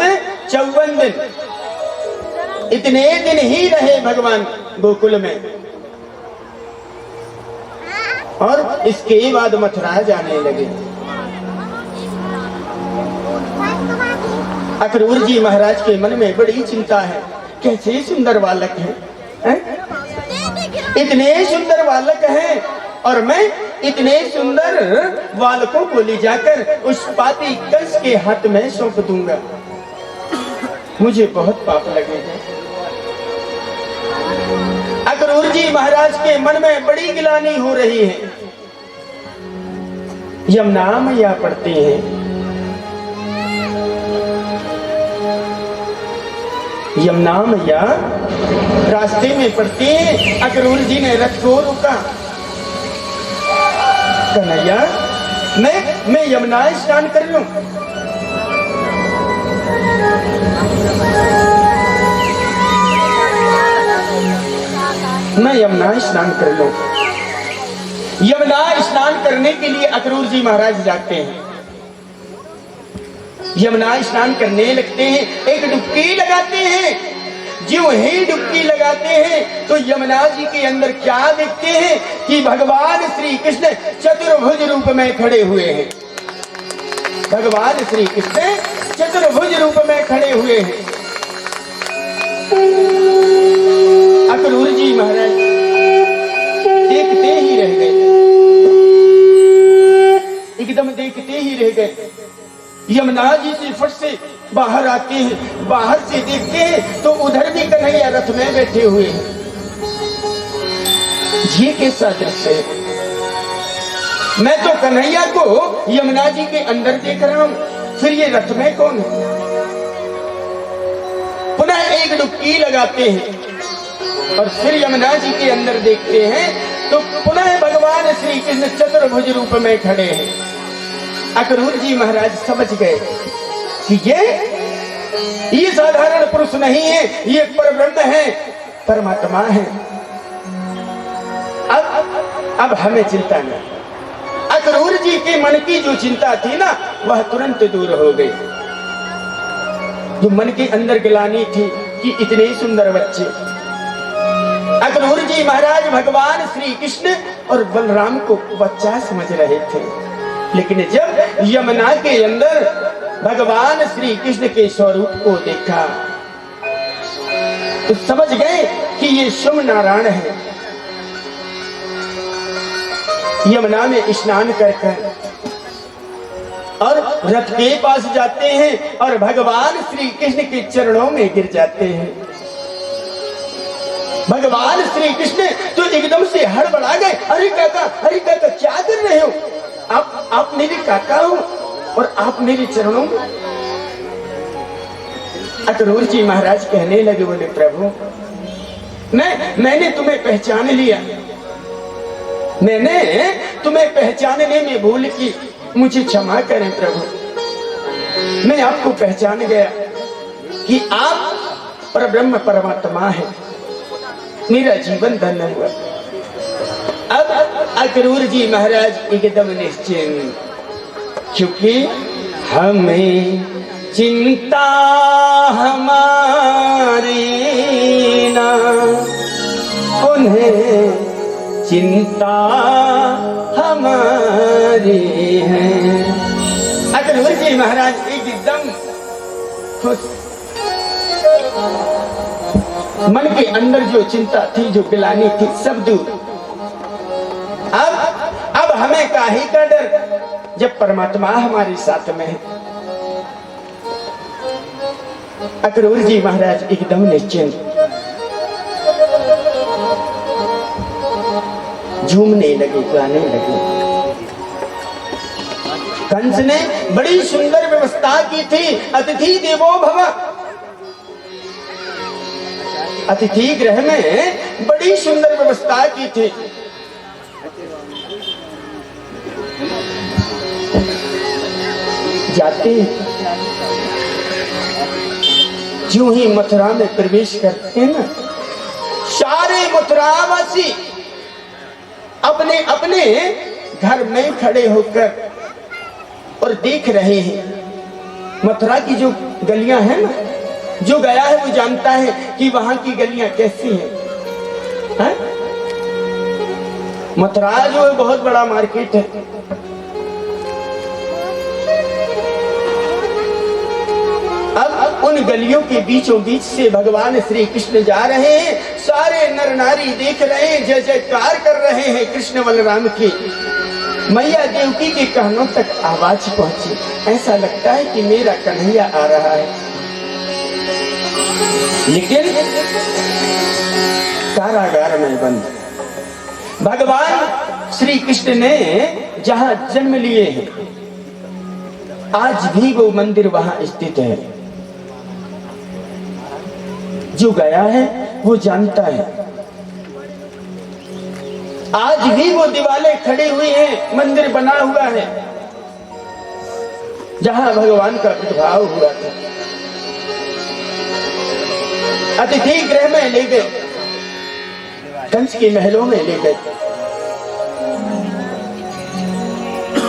54 दिन, इतने दिन ही रहे भगवान गोकुल में। और इसके बाद मथुरा जाने लगे। अक्रूर जी महाराज के मन में बड़ी चिंता है, कैसे सुंदर बालक है, इतने सुंदर बालक हैं और मैं इतने सुंदर बालकों को ले जाकर उस पापी कंस के हाथ में सौंप दूंगा, मुझे बहुत पाप लगेगा। अक्रूर जी महाराज के मन में बड़ी गिलानी हो रही है। यमुना मैया पढ़ती हैं, यमुना मैया रास्ते में पड़ती हैं। अक्रूर जी ने रथ को रोका, कन्हैया, मैं यमुना स्नान कर लूं? मैं यमुना स्नान कर लूं। यमुना स्नान करने के लिए अक्रूर जी महाराज जाते हैं। यमुना स्नान करने लगते हैं, एक डुबकी लगाते हैं। जो ही डुबकी लगाते हैं तो यमुना जी के अंदर क्या देखते हैं कि भगवान श्री कृष्ण चतुर्भुज रूप में खड़े हुए हैं। भगवान श्री कृष्ण चतुर्भुज रूप में खड़े हुए हैं। अक्रूर जी महाराज देखते ही रह गए, एकदम देखते ही रह गए। यमुना जी से फट से बाहर आते हैं, बाहर से देखते हैं तो उधर भी कन्हैया रथ में बैठे हुए हैं। ये कैसा दृश्य है? मैं तो कन्हैया को यमुना जी के अंदर देख रहा हूं, फिर ये रथ में कौन है? पुनः एक डुबकी लगाते हैं और फिर यमुना जी के अंदर देखते हैं तो पुनः भगवान श्री कृष्ण चतुर्भुज रूप में खड़े हैं। अक्रूर जी महाराज समझ गए कि ये साधारण पुरुष नहीं है, ये परब्रह्म है, परमात्मा है। अब हमें चिंता नहीं। अक्रूर जी के मन की जो चिंता थी ना, वह तुरंत दूर हो गई। जो मन के अंदर गिलानी थी कि इतने सुंदर बच्चे। अक्रूर जी महाराज भगवान श्री कृष्ण और बलराम को बच्चा समझ रहे थे, लेकिन जब यमुना के अंदर भगवान श्री कृष्ण के स्वरूप को देखा तो समझ गए कि ये शिव नारायण है। यमुना में स्नान कर और रथ के पास जाते हैं और भगवान श्री कृष्ण के चरणों में गिर जाते हैं। भगवान श्री कृष्ण तो एकदम से हड़बड़ा गए। अरे काका क्या कर रहे हो? आप मेरे काका हो और आप मेरे चरणों में। अक्रूर जी महाराज कहने लगे, बोले प्रभु मैंने तुम्हें पहचान लिया, मैंने तुम्हें पहचानने में भूल की, मुझे क्षमा करें प्रभु। मैं आपको पहचान गया कि आप परब्रह्म परमात्मा है, मेरा जीवन धन्य हुआ। अब अक्रूर जी महाराज एकदम निश्चिंत, क्योंकि हमें चिंता हमारी ना, उन्हें चिंता हमारी है। अक्रूर जी महाराज एकदम खुश। मन के अंदर जो चिंता थी, जो गिलानी थी, सब दूर। अब हमें काहे का डर, जब परमात्मा हमारे साथ में है। अक्रूर जी महाराज एकदम निश्चिंत, झूमने लगे, गाने लगे। कंस ने बड़ी सुंदर व्यवस्था की थी, अतिथि देवो भव। अतिथि गृह में बड़ी सुंदर व्यवस्था की थी। जाते जो ही मथुरा में प्रवेश करते हैं ना, सारे मथुरावासी अपने अपने घर में खड़े होकर और देख रहे हैं। मथुरा की जो गलियां हैं ना, जो गया है वो जानता है कि वहां की गलियां कैसी हैं। मथुरा जो है बहुत बड़ा मार्केट है। अब उन गलियों के बीचों बीच से भगवान श्री कृष्ण जा रहे हैं। सारे नर नारी देख रहे हैं, जय जयकार कर रहे हैं कृष्ण बलराम की। मैया देवकी के कानों तक आवाज पहुंची। ऐसा लगता है कि मेरा कन्हैया आ रहा है, लेकिन कारागार में बंद। भगवान श्री कृष्ण ने जहां जन्म लिए हैं, आज भी वो मंदिर वहां स्थित है। जो गया है वो जानता है। आज भी वो दीवारें खड़ी हुई हैं, मंदिर बना हुआ है जहां भगवान का प्रभाव हुआ था। अतिथि गृह में ले गए, कंस के महलों में ले गए।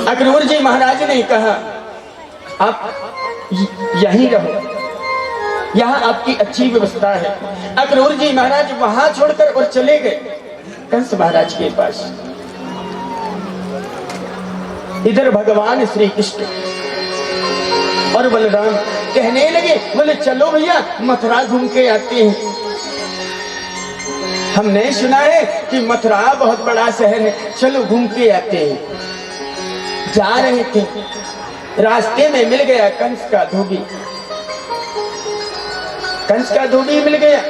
अक्रूर जी महाराज ने कहा आप यहीं रहो, यहाँ आपकी अच्छी व्यवस्था है। अक्रूर जी महाराज वहां छोड़कर और चले गए कंस महाराज के पास। इधर भगवान श्री कृष्ण और बलराम कहने लगे, बोले चलो भैया मथुरा घूम के आते हैं। हमने सुना है कि मथुरा बहुत बड़ा शहर है, चलो घूम के आते हैं। जा रहे थे, रास्ते में मिल गया कंस का धोबी। कंस का धोबी मिल गया।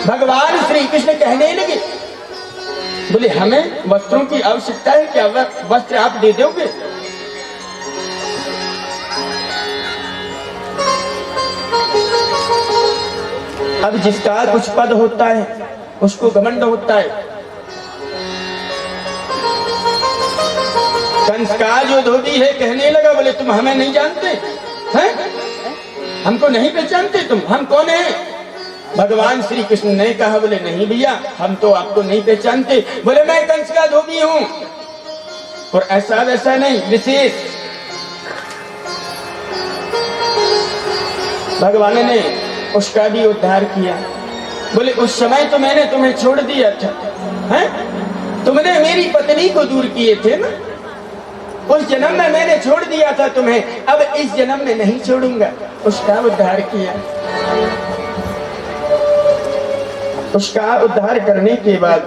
भगवान श्री कृष्ण कहने लगे, बोले हमें वस्त्रों की आवश्यकता है, क्या वस्त्र आप दे दोगे? अब जिसका कुछ पद होता है उसको घमंड होता है। कंस का जो धोबी है कहने लगा, बोले तुम हमें नहीं जानते हैं, हमको नहीं पहचानते तुम, हम कौन हैं? भगवान श्री कृष्ण ने कहा, बोले नहीं भैया हम तो आपको नहीं पहचानते। बोले मैं कंस का धोबी हूं, और ऐसा वैसा नहीं, विशेष। भगवान ने उसका भी उद्धार किया। बोले उस समय तो मैंने तुम्हें छोड़ दिया था, हैं? तुमने मेरी पत्नी को दूर किए थे ना, उस जन्म में मैंने छोड़ दिया था तुम्हें, अब इस जन्म में नहीं छोड़ूंगा। उसका उद्धार किया। उसका उद्धार करने के बाद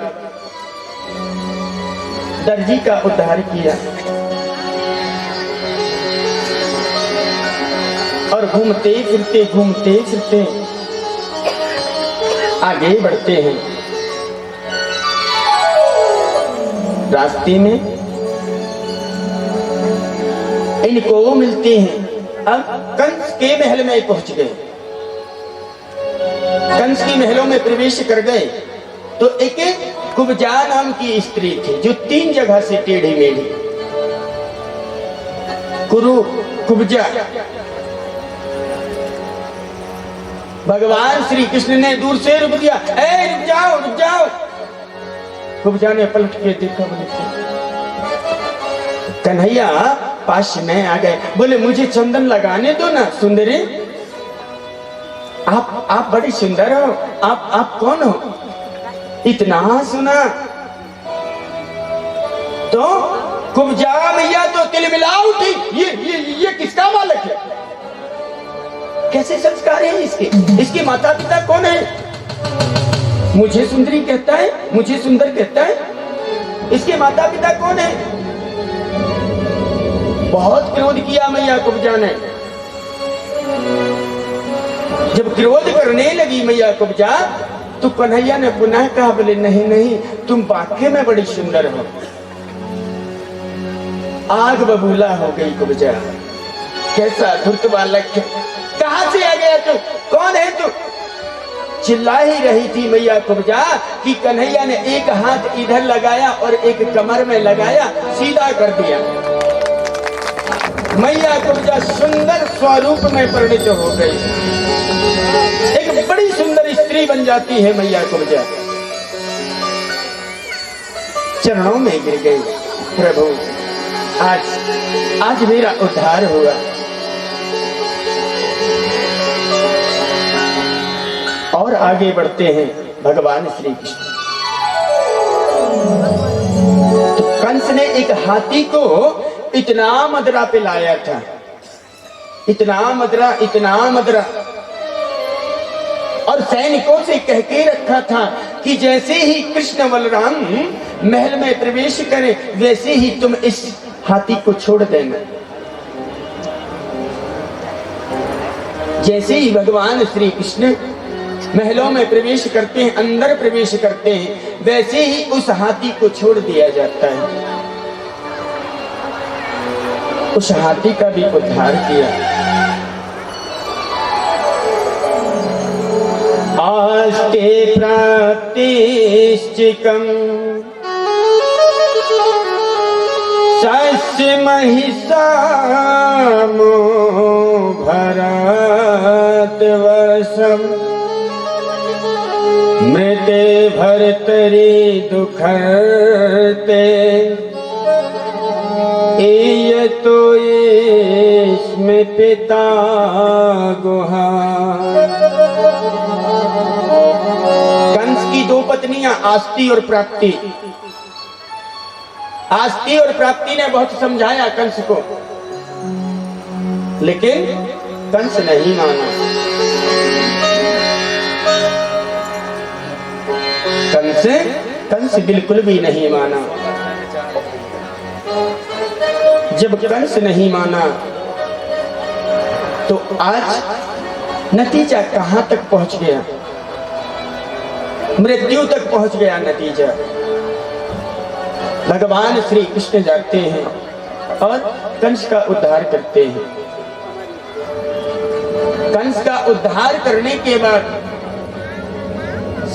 दर्जी का उद्धार किया, और घूमते फिरते आगे बढ़ते हैं। रास्ते में इनको मिलते हैं। अब कंस के महल में पहुंच गए। कंस के महलों में प्रवेश कर गए तो एक कुब्जा नाम की स्त्री थी, जो 3 जगह से टेढ़ी मेढ़ी, कुरु कुब्जा। भगवान श्री कृष्ण ने दूर से रुक दिया, ए रुक जाओ रुक जाओ। कुब्जा ने पलट के देखा, बोले कन्हैया पास में आ गए। बोले मुझे चंदन लगाने दो ना सुंदरी, आप बड़ी सुंदर हो, आप कौन हो? इतना सुना तो कुब्जा मैया तो तिलमिला उठी, ये किसका बालक है? कैसे संस्कार है इसके माता पिता कौन है? मुझे सुंदरी कहता है, मुझे सुंदर कहता है, इसके माता पिता कौन है? बहुत क्रोध किया मैया कुब्जा ने। जब क्रोध करने लगी मैया कुब्जा तो कन्हैया ने पुनः कहा, बोले नहीं नहीं तुम वाकई में बड़ी सुंदर हो। आग बबूला हो गई कुब्जा, कैसा धूर्त बालक है, कहां से आ गया तू, कौन है तू? चिल्ला ही रही थी मैया कुब्जा कि कन्हैया ने एक हाथ इधर लगाया और एक कमर में लगाया, सीधा कर दिया। मैया कुब्जा सुंदर स्वरूप में परिणित हो गई, एक बड़ी सुंदर स्त्री बन जाती है मैया कुब्जा। चरणों में गिर गई, प्रभु आज मेरा उद्धार हुआ। और आगे बढ़ते हैं भगवान श्री कृष्ण। तो कंस ने एक हाथी को इतना मदरा पिलाया था, इतना मदरा, और सैनिकों से कह के रखा था कि जैसे ही कृष्ण बलराम महल में प्रवेश करें वैसे ही तुम इस हाथी को छोड़ देना। जैसे ही भगवान श्री कृष्ण महलों में प्रवेश करते हैं, अंदर प्रवेश करते हैं, वैसे ही उस हाथी को छोड़ दिया जाता है। उस हाथी का भी उद्धार किया। आस्ते प्रातिश्चिकम् सस्य महिषामो भरतवर्षम् मृते भर्तरि दुःखर्ते एयतो इसमें पिता गुहा। कंस की दो पत्नियां आस्ती और प्राप्ति। आस्ती और प्राप्ति ने बहुत समझाया कंस को, लेकिन कंस नहीं माना। कंस बिल्कुल भी नहीं माना। जब कंस नहीं माना तो आज नतीजा कहां तक पहुंच गया? मृत्यु तक पहुंच गया नतीजा। भगवान श्री कृष्ण जाते हैं और कंस का उद्धार करते हैं। कंस का उद्धार करने के बाद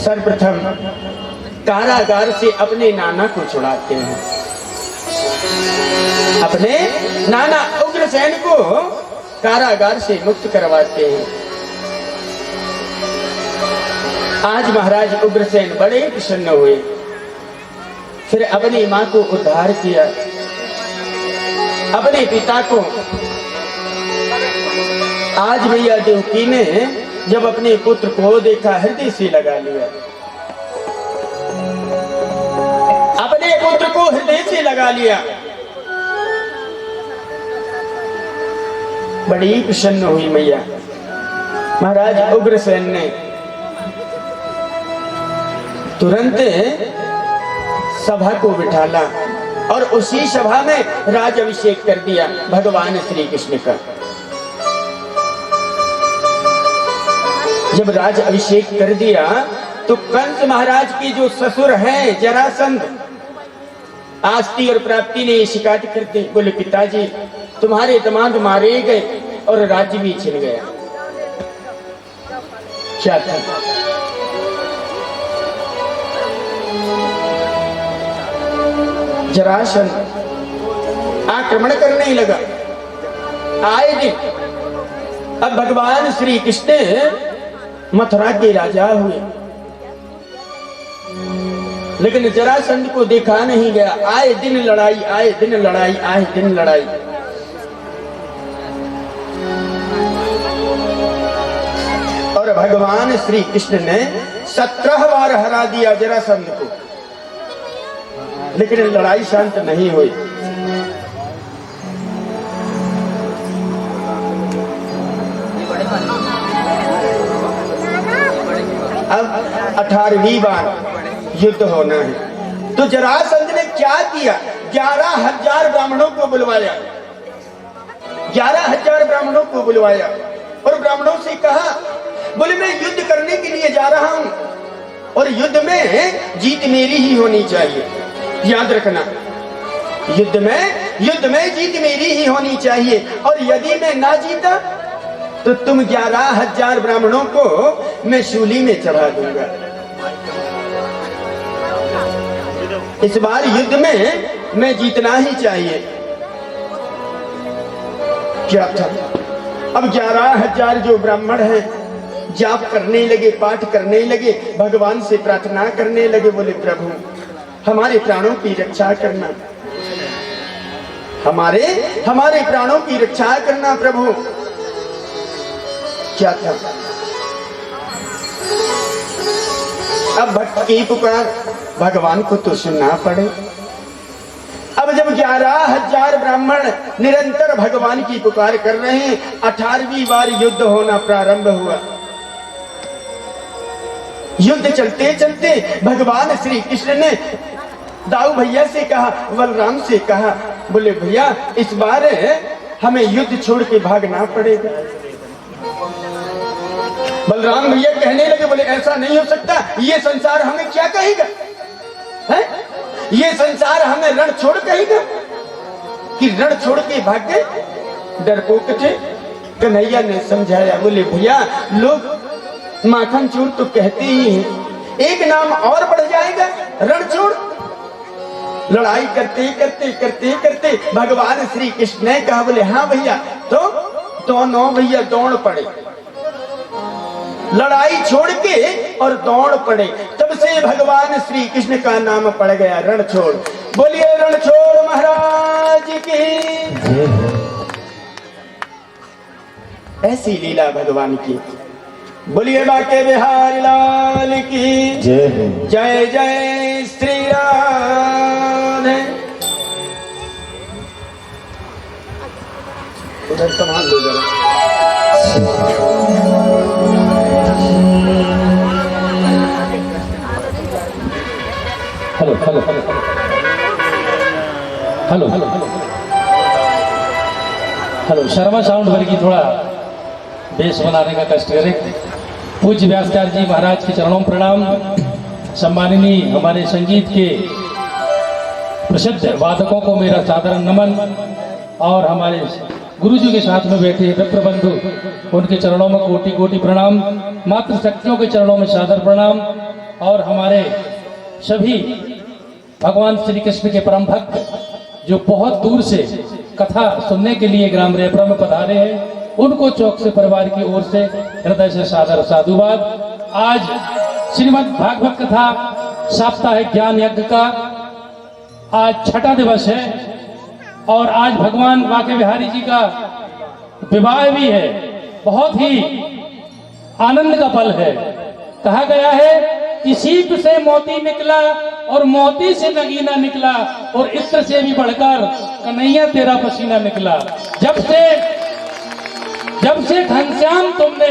सर्वप्रथम कारागार से अपने नाना को छुड़ाते हैं। अपने नाना उग्रसेन को कारागार से मुक्त करवाते हैं। आज महाराज उग्रसेन बड़े प्रसन्न हुए। फिर अपनी मां को उद्धार किया। अपने पिता को आज भैया देवकी ने जब अपने पुत्र को देखा हृदय से लगा लिया। अपने पुत्र को हृदय से लगा लिया। बड़ी प्रसन्न हुई मैया। महाराज उग्रसेन ने तुरंत सभा को बिठाला और उसी सभा में राज अभिषेक कर दिया भगवान श्री कृष्ण का। जब राज अभिषेक कर दिया तो कंस महाराज की जो ससुर हैं जरासंध, आस्ती और प्राप्ति ने शिकायत करते बोले पिताजी तुम्हारे दामाद मारे गए और राज्य भी छिन गया। क्या था? जरासंध आक्रमण करने लगा आए दिन। अब भगवान श्री कृष्ण मथुरा के राजा हुए, लेकिन जरासंध को देखा नहीं गया। आए दिन लड़ाई, आए दिन लड़ाई, आए दिन लड़ाई। और भगवान श्री कृष्ण ने 17 बार हरा दिया जरासंध को, लेकिन लड़ाई शांत नहीं हुई। अब 18वीं बार युद्ध होना है। तो जरासंध ने क्या किया? 11,000 ब्राह्मणों को बुलवाया। 11,000 ब्राह्मणों को बुलवाया और ब्राह्मणों से कहा बोले मैं युद्ध करने के लिए जा रहा हूं और युद्ध में जीत मेरी ही होनी चाहिए। याद रखना, युद्ध में जीत मेरी ही होनी चाहिए। और यदि मैं ना जीता तो तुम 11,000 ब्राह्मणों को मैं शूली में चढ़ा दूंगा। इस बार युद्ध में मैं जीतना ही चाहिए। क्या था? अब 11,000 जो ब्राह्मण हैं जाप करने लगे, पाठ करने लगे, भगवान से प्रार्थना करने लगे। बोले प्रभु हमारे प्राणों की रक्षा करना, हमारे प्राणों की रक्षा करना प्रभु। क्या था? अब भक्त की पुकार भगवान को तो सुनना पड़े। अब जब 11,000 ब्राह्मण निरंतर भगवान की पुकार कर रहे हैं, 18वीं बार युद्ध होना प्रारंभ हुआ। युद्ध चलते चलते भगवान श्री कृष्ण ने दाऊ भैया से कहा, बलराम से कहा, बोले भैया इस बार हमें युद्ध छोड़ के भागना पड़ेगा। बलराम भैया कहने लगे, बोले ऐसा नहीं हो सकता, ये संसार हमें क्या कहेगा? है? ये संसार हमें रण छोड़ कहेगा कि रण छोड़ के भाग गए? डरपोक थे। कन्हैया ने समझाया, बोले भैया लोग माखन चूर तो कहते ही हैं, एक नाम और बढ़ जाएगा रणछोड़। लड़ाई करते करते करते करते भगवान श्री कृष्ण ने कहा, बोले हाँ भैया, तो दोनों भैया दौड़ पड़े, लड़ाई छोड़ के और दौड़ पड़े। तब से भगवान श्री कृष्ण का नाम पड़ गया रणछोड़। बोलिए रणछोड़ महाराज की। ऐसी लीला भगवान की। बोलिए बाके बिहारी लाल की जय। जय जय श्री राधे। उधर संभाल लो जरा। Hello hello hello hello hello hello Sharma sound भर की थोड़ा बेस बनाने का कष्ट करें। पूज्य व्यासचार्य जी महाराज के चरणों में प्रणाम। सम्माननीय हमारे संगीत के प्रसिद्ध वादकों को मेरा साधारण नमन, और हमारे गुरुजी के साथ में बैठे विप्र बंधु उनके चरणों में कोटि कोटि प्रणाम। मातृ शक्तियों के चरणों में सादर प्रणाम, और हमारे सभी भगवान श्री कृष्ण के परम भक्त जो बहुत दूर से कथा सुनने के लिए ग्राम रेपरा में पधारे हैं, उनको चौक से परिवार की ओर से हृदय से सादर साधुवाद। आज श्रीमद् भागवत कथा साप्ताहिक ज्ञान यज्ञ का आज छठा दिवस है, और आज भगवान बाके बिहारी जी का विवाह भी है। बहुत ही आनंद का पल है। कहा गया है कि सीप से मोती निकला और मोती से नगीना निकला, और इत्र से भी बढ़कर कन्हैया तेरा पसीना निकला। जब से घनश्याम तुमने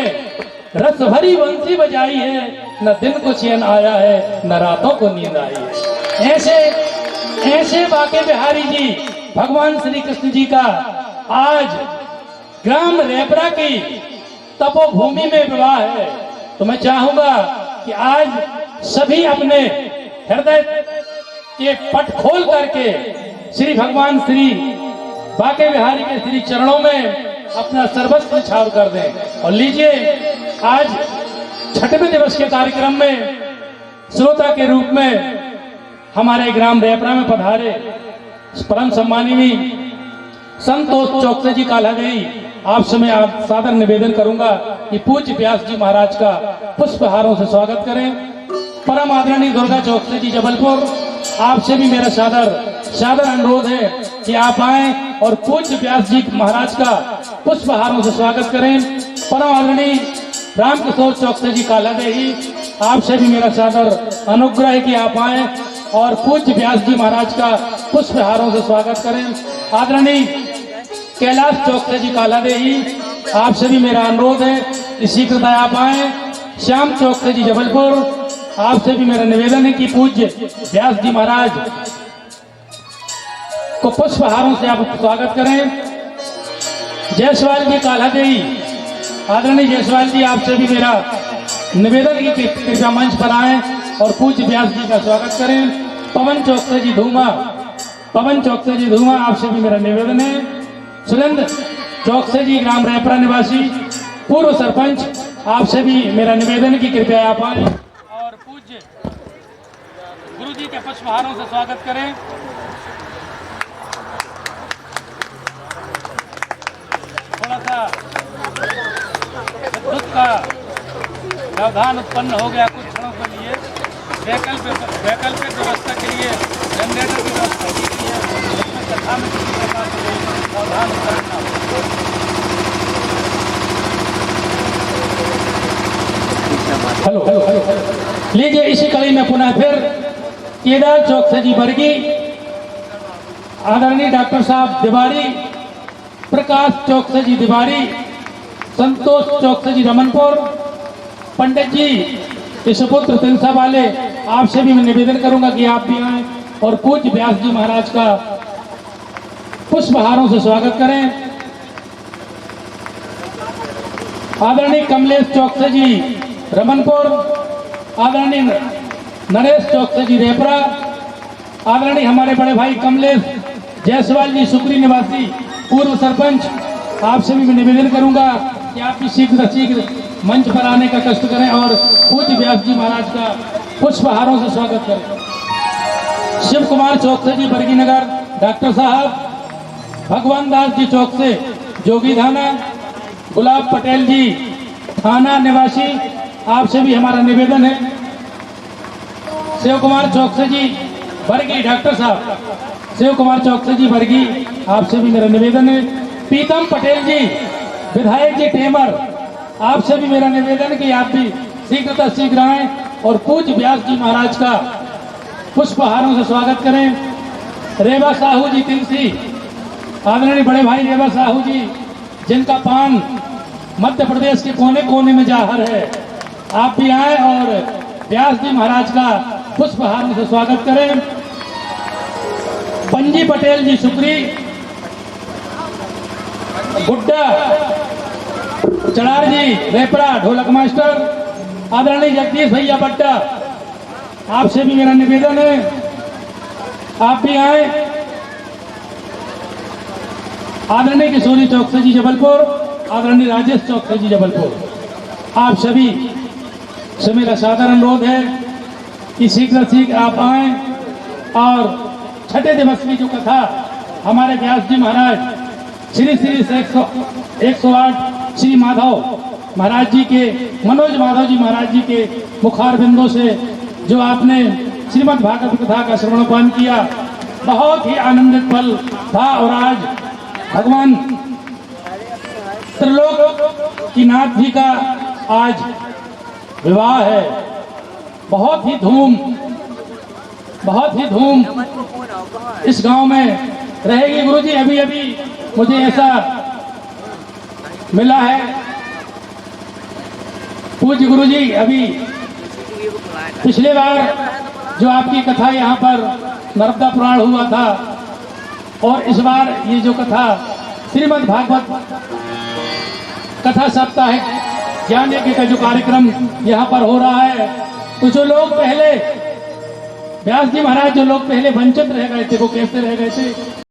रस भरी बंसी बजाई है, न दिन को चैन आया है, न रातों को नींद आई है। ऐसे बाके बिहारी जी भगवान श्री कृष्ण जी का आज ग्राम रेपरा की तपोभूमि में विवाह है। तो मैं चाहूंगा कि आज सभी अपने हृदय के पट खोल करके श्री भगवान श्री बाके बिहारी के श्री चरणों में अपना सर्वस्व न्यौछावर कर दें। और लीजिए, आज छठवें दिवस के कार्यक्रम में श्रोता के रूप में हमारे ग्राम रेपरा में पधारे परम सम्माननीय संतोष चौकसे जी काला गई, आपसे मैं आप सादर निवेदन करूंगा कि पूज्य व्यास जी महाराज का पुष्पहारों से स्वागत करें। परम आदरणीय दुर्गा चौकसे जी जबलपुर, आपसे भी मेरा सादर अनुरोध है कि आप आए और पूज्य व्यास जी महाराज का पुष्पहारों से स्वागत करें। परम आदरणीय रामकिशोर चौकसे जी काला देही, आपसे भी मेरा सादर अनुग्रह है कि आप आए और पूज्य व्यास जी महाराज का पुष्पहारों से स्वागत करें। आदरणीय कैलाश चौकसे जी काला देही, आपसे भी मेरा अनुरोध है कि शीघ्रता आप आए। श्याम चौकसे जी जबलपुर, आपसे भी मेरा निवेदन है कि पूज्य व्यास जी महाराज को पुष्पहारों से आप स्वागत करें। जायसवाल जी काला देही, आदरणीय जायसवाल जी, आपसे भी मेरा निवेदन है कि कृपया मंच पर आए और पूज्य व्यास जी का स्वागत करें। पवन चौकसे जी धूमा, आपसे भी मेरा निवेदन है। सुरेंद्र चौकसे जी ग्राम रेपरा निवासी पूर्व सरपंच, आपसे भी मेरा निवेदन है कि कृपया आप आए और पूज्य गुरु जी के पुष्पहारों से स्वागत करें। थोड़ा सा विद्युत का व्यवधान उत्पन्न हो गया कुछ क्षणों के लिए। वैकल्पिक व्यवस्था के लिए जनरेटर की व्यवस्था की गई है, इसमें कथा में किसी प्रकार से व्यवधान उत्पन्न न हो। हेलो, लीजिए इसी कड़ी में पुनः फिर केदार चौकसे जी बरगी, आदरणीय डॉक्टर साहब दिवारी, प्रकाश चौकसे जी दिवारी, संतोष चौकसे जी रमनपुर, पंडित जी सुपुत्र तिलसा वाले, आपसे भी मैं निवेदन करूंगा कि आप भी आए और पूज्य व्यास जी महाराज का पुष्पहारों से स्वागत करें। आदरणीय कमलेश चौकसे जी रमनपुर, आदरणीय नरेश चौकसे जी रेपरा, आदरणीय हमारे बड़े भाई कमलेश जायसवाल जी सुकरी निवासी पूर्व सरपंच, आपसे भी मैं निवेदन करूंगा कि आप भी शीघ्र मंच पर आने का कष्ट करें और पूज्य व्यास जी महाराज का पुष्पहारों से स्वागत करें। शिव कुमार चौक से जी बरगी नगर, डॉक्टर साहब भगवान दास जी चौक से जोगी थाना, गुलाब पटेल जी थाना निवासी, आपसे भी हमारा निवेदन है। शिव कुमार चौक से जी बरगी, डॉक्टर साहब शिव कुमार चौक से जी बरगी, आपसे भी मेरा निवेदन है। पीतम पटेल जी विधायक जी टेमर, आपसे भी मेरा निवेदन है कि आप भी शीघ्रता शीघ्र आएं और पूज्य व्यास जी महाराज का पुष्पहारों से स्वागत करें। रेवा साहू जी तिलसी, आदरणीय बड़े भाई रेवा साहू जी, जिनका पान मध्य प्रदेश के कोने कोने में जाहर है, आप भी आए और व्यास जी महाराज का पुष्पहारों से स्वागत करें। पंजी पटेल जी सुकरी, गुड्डा चड़ार जी रेपरा ढोलक मास्टर, आदरणीय जगदीश भैया बट्टा, आपसे भी मेरा निवेदन है आप भी आए। आदरणीय किशोरी चौक से जी जबलपुर, आदरणीय राजेश चौक से जी जबलपुर, आप सभी से मेरा सादर अनुरोध है कि शीघ्र शीघ्र आप आए और छठे दिवस की जो कथा हमारे व्यास जी महाराज श्री श्री 108 श्री माधव महाराज जी के, मनोज माधव जी महाराज जी के मुखार बिंदों से जो आपने श्रीमद् भागवत कथा का श्रवणपान किया, बहुत ही आनंदित पल था। और आज भगवान त्रिलोक की नाथ जी का आज विवाह है। बहुत ही धूम इस गांव में रहेगी। गुरुजी अभी अभी मुझे ऐसा मिला है, पूज्य गुरुजी अभी पिछले बार जो आपकी कथा यहाँ पर नर्मदा पुराण हुआ था और इस बार ये जो कथा श्रीमद् भागवत कथा साप्ताहिक ज्ञान यज्ञ का जो कार्यक्रम यहाँ पर हो रहा है, तो जो लोग पहले व्यास जी महाराज जो लोग पहले वंचित रह गए थे वो कैसे रह गए थे,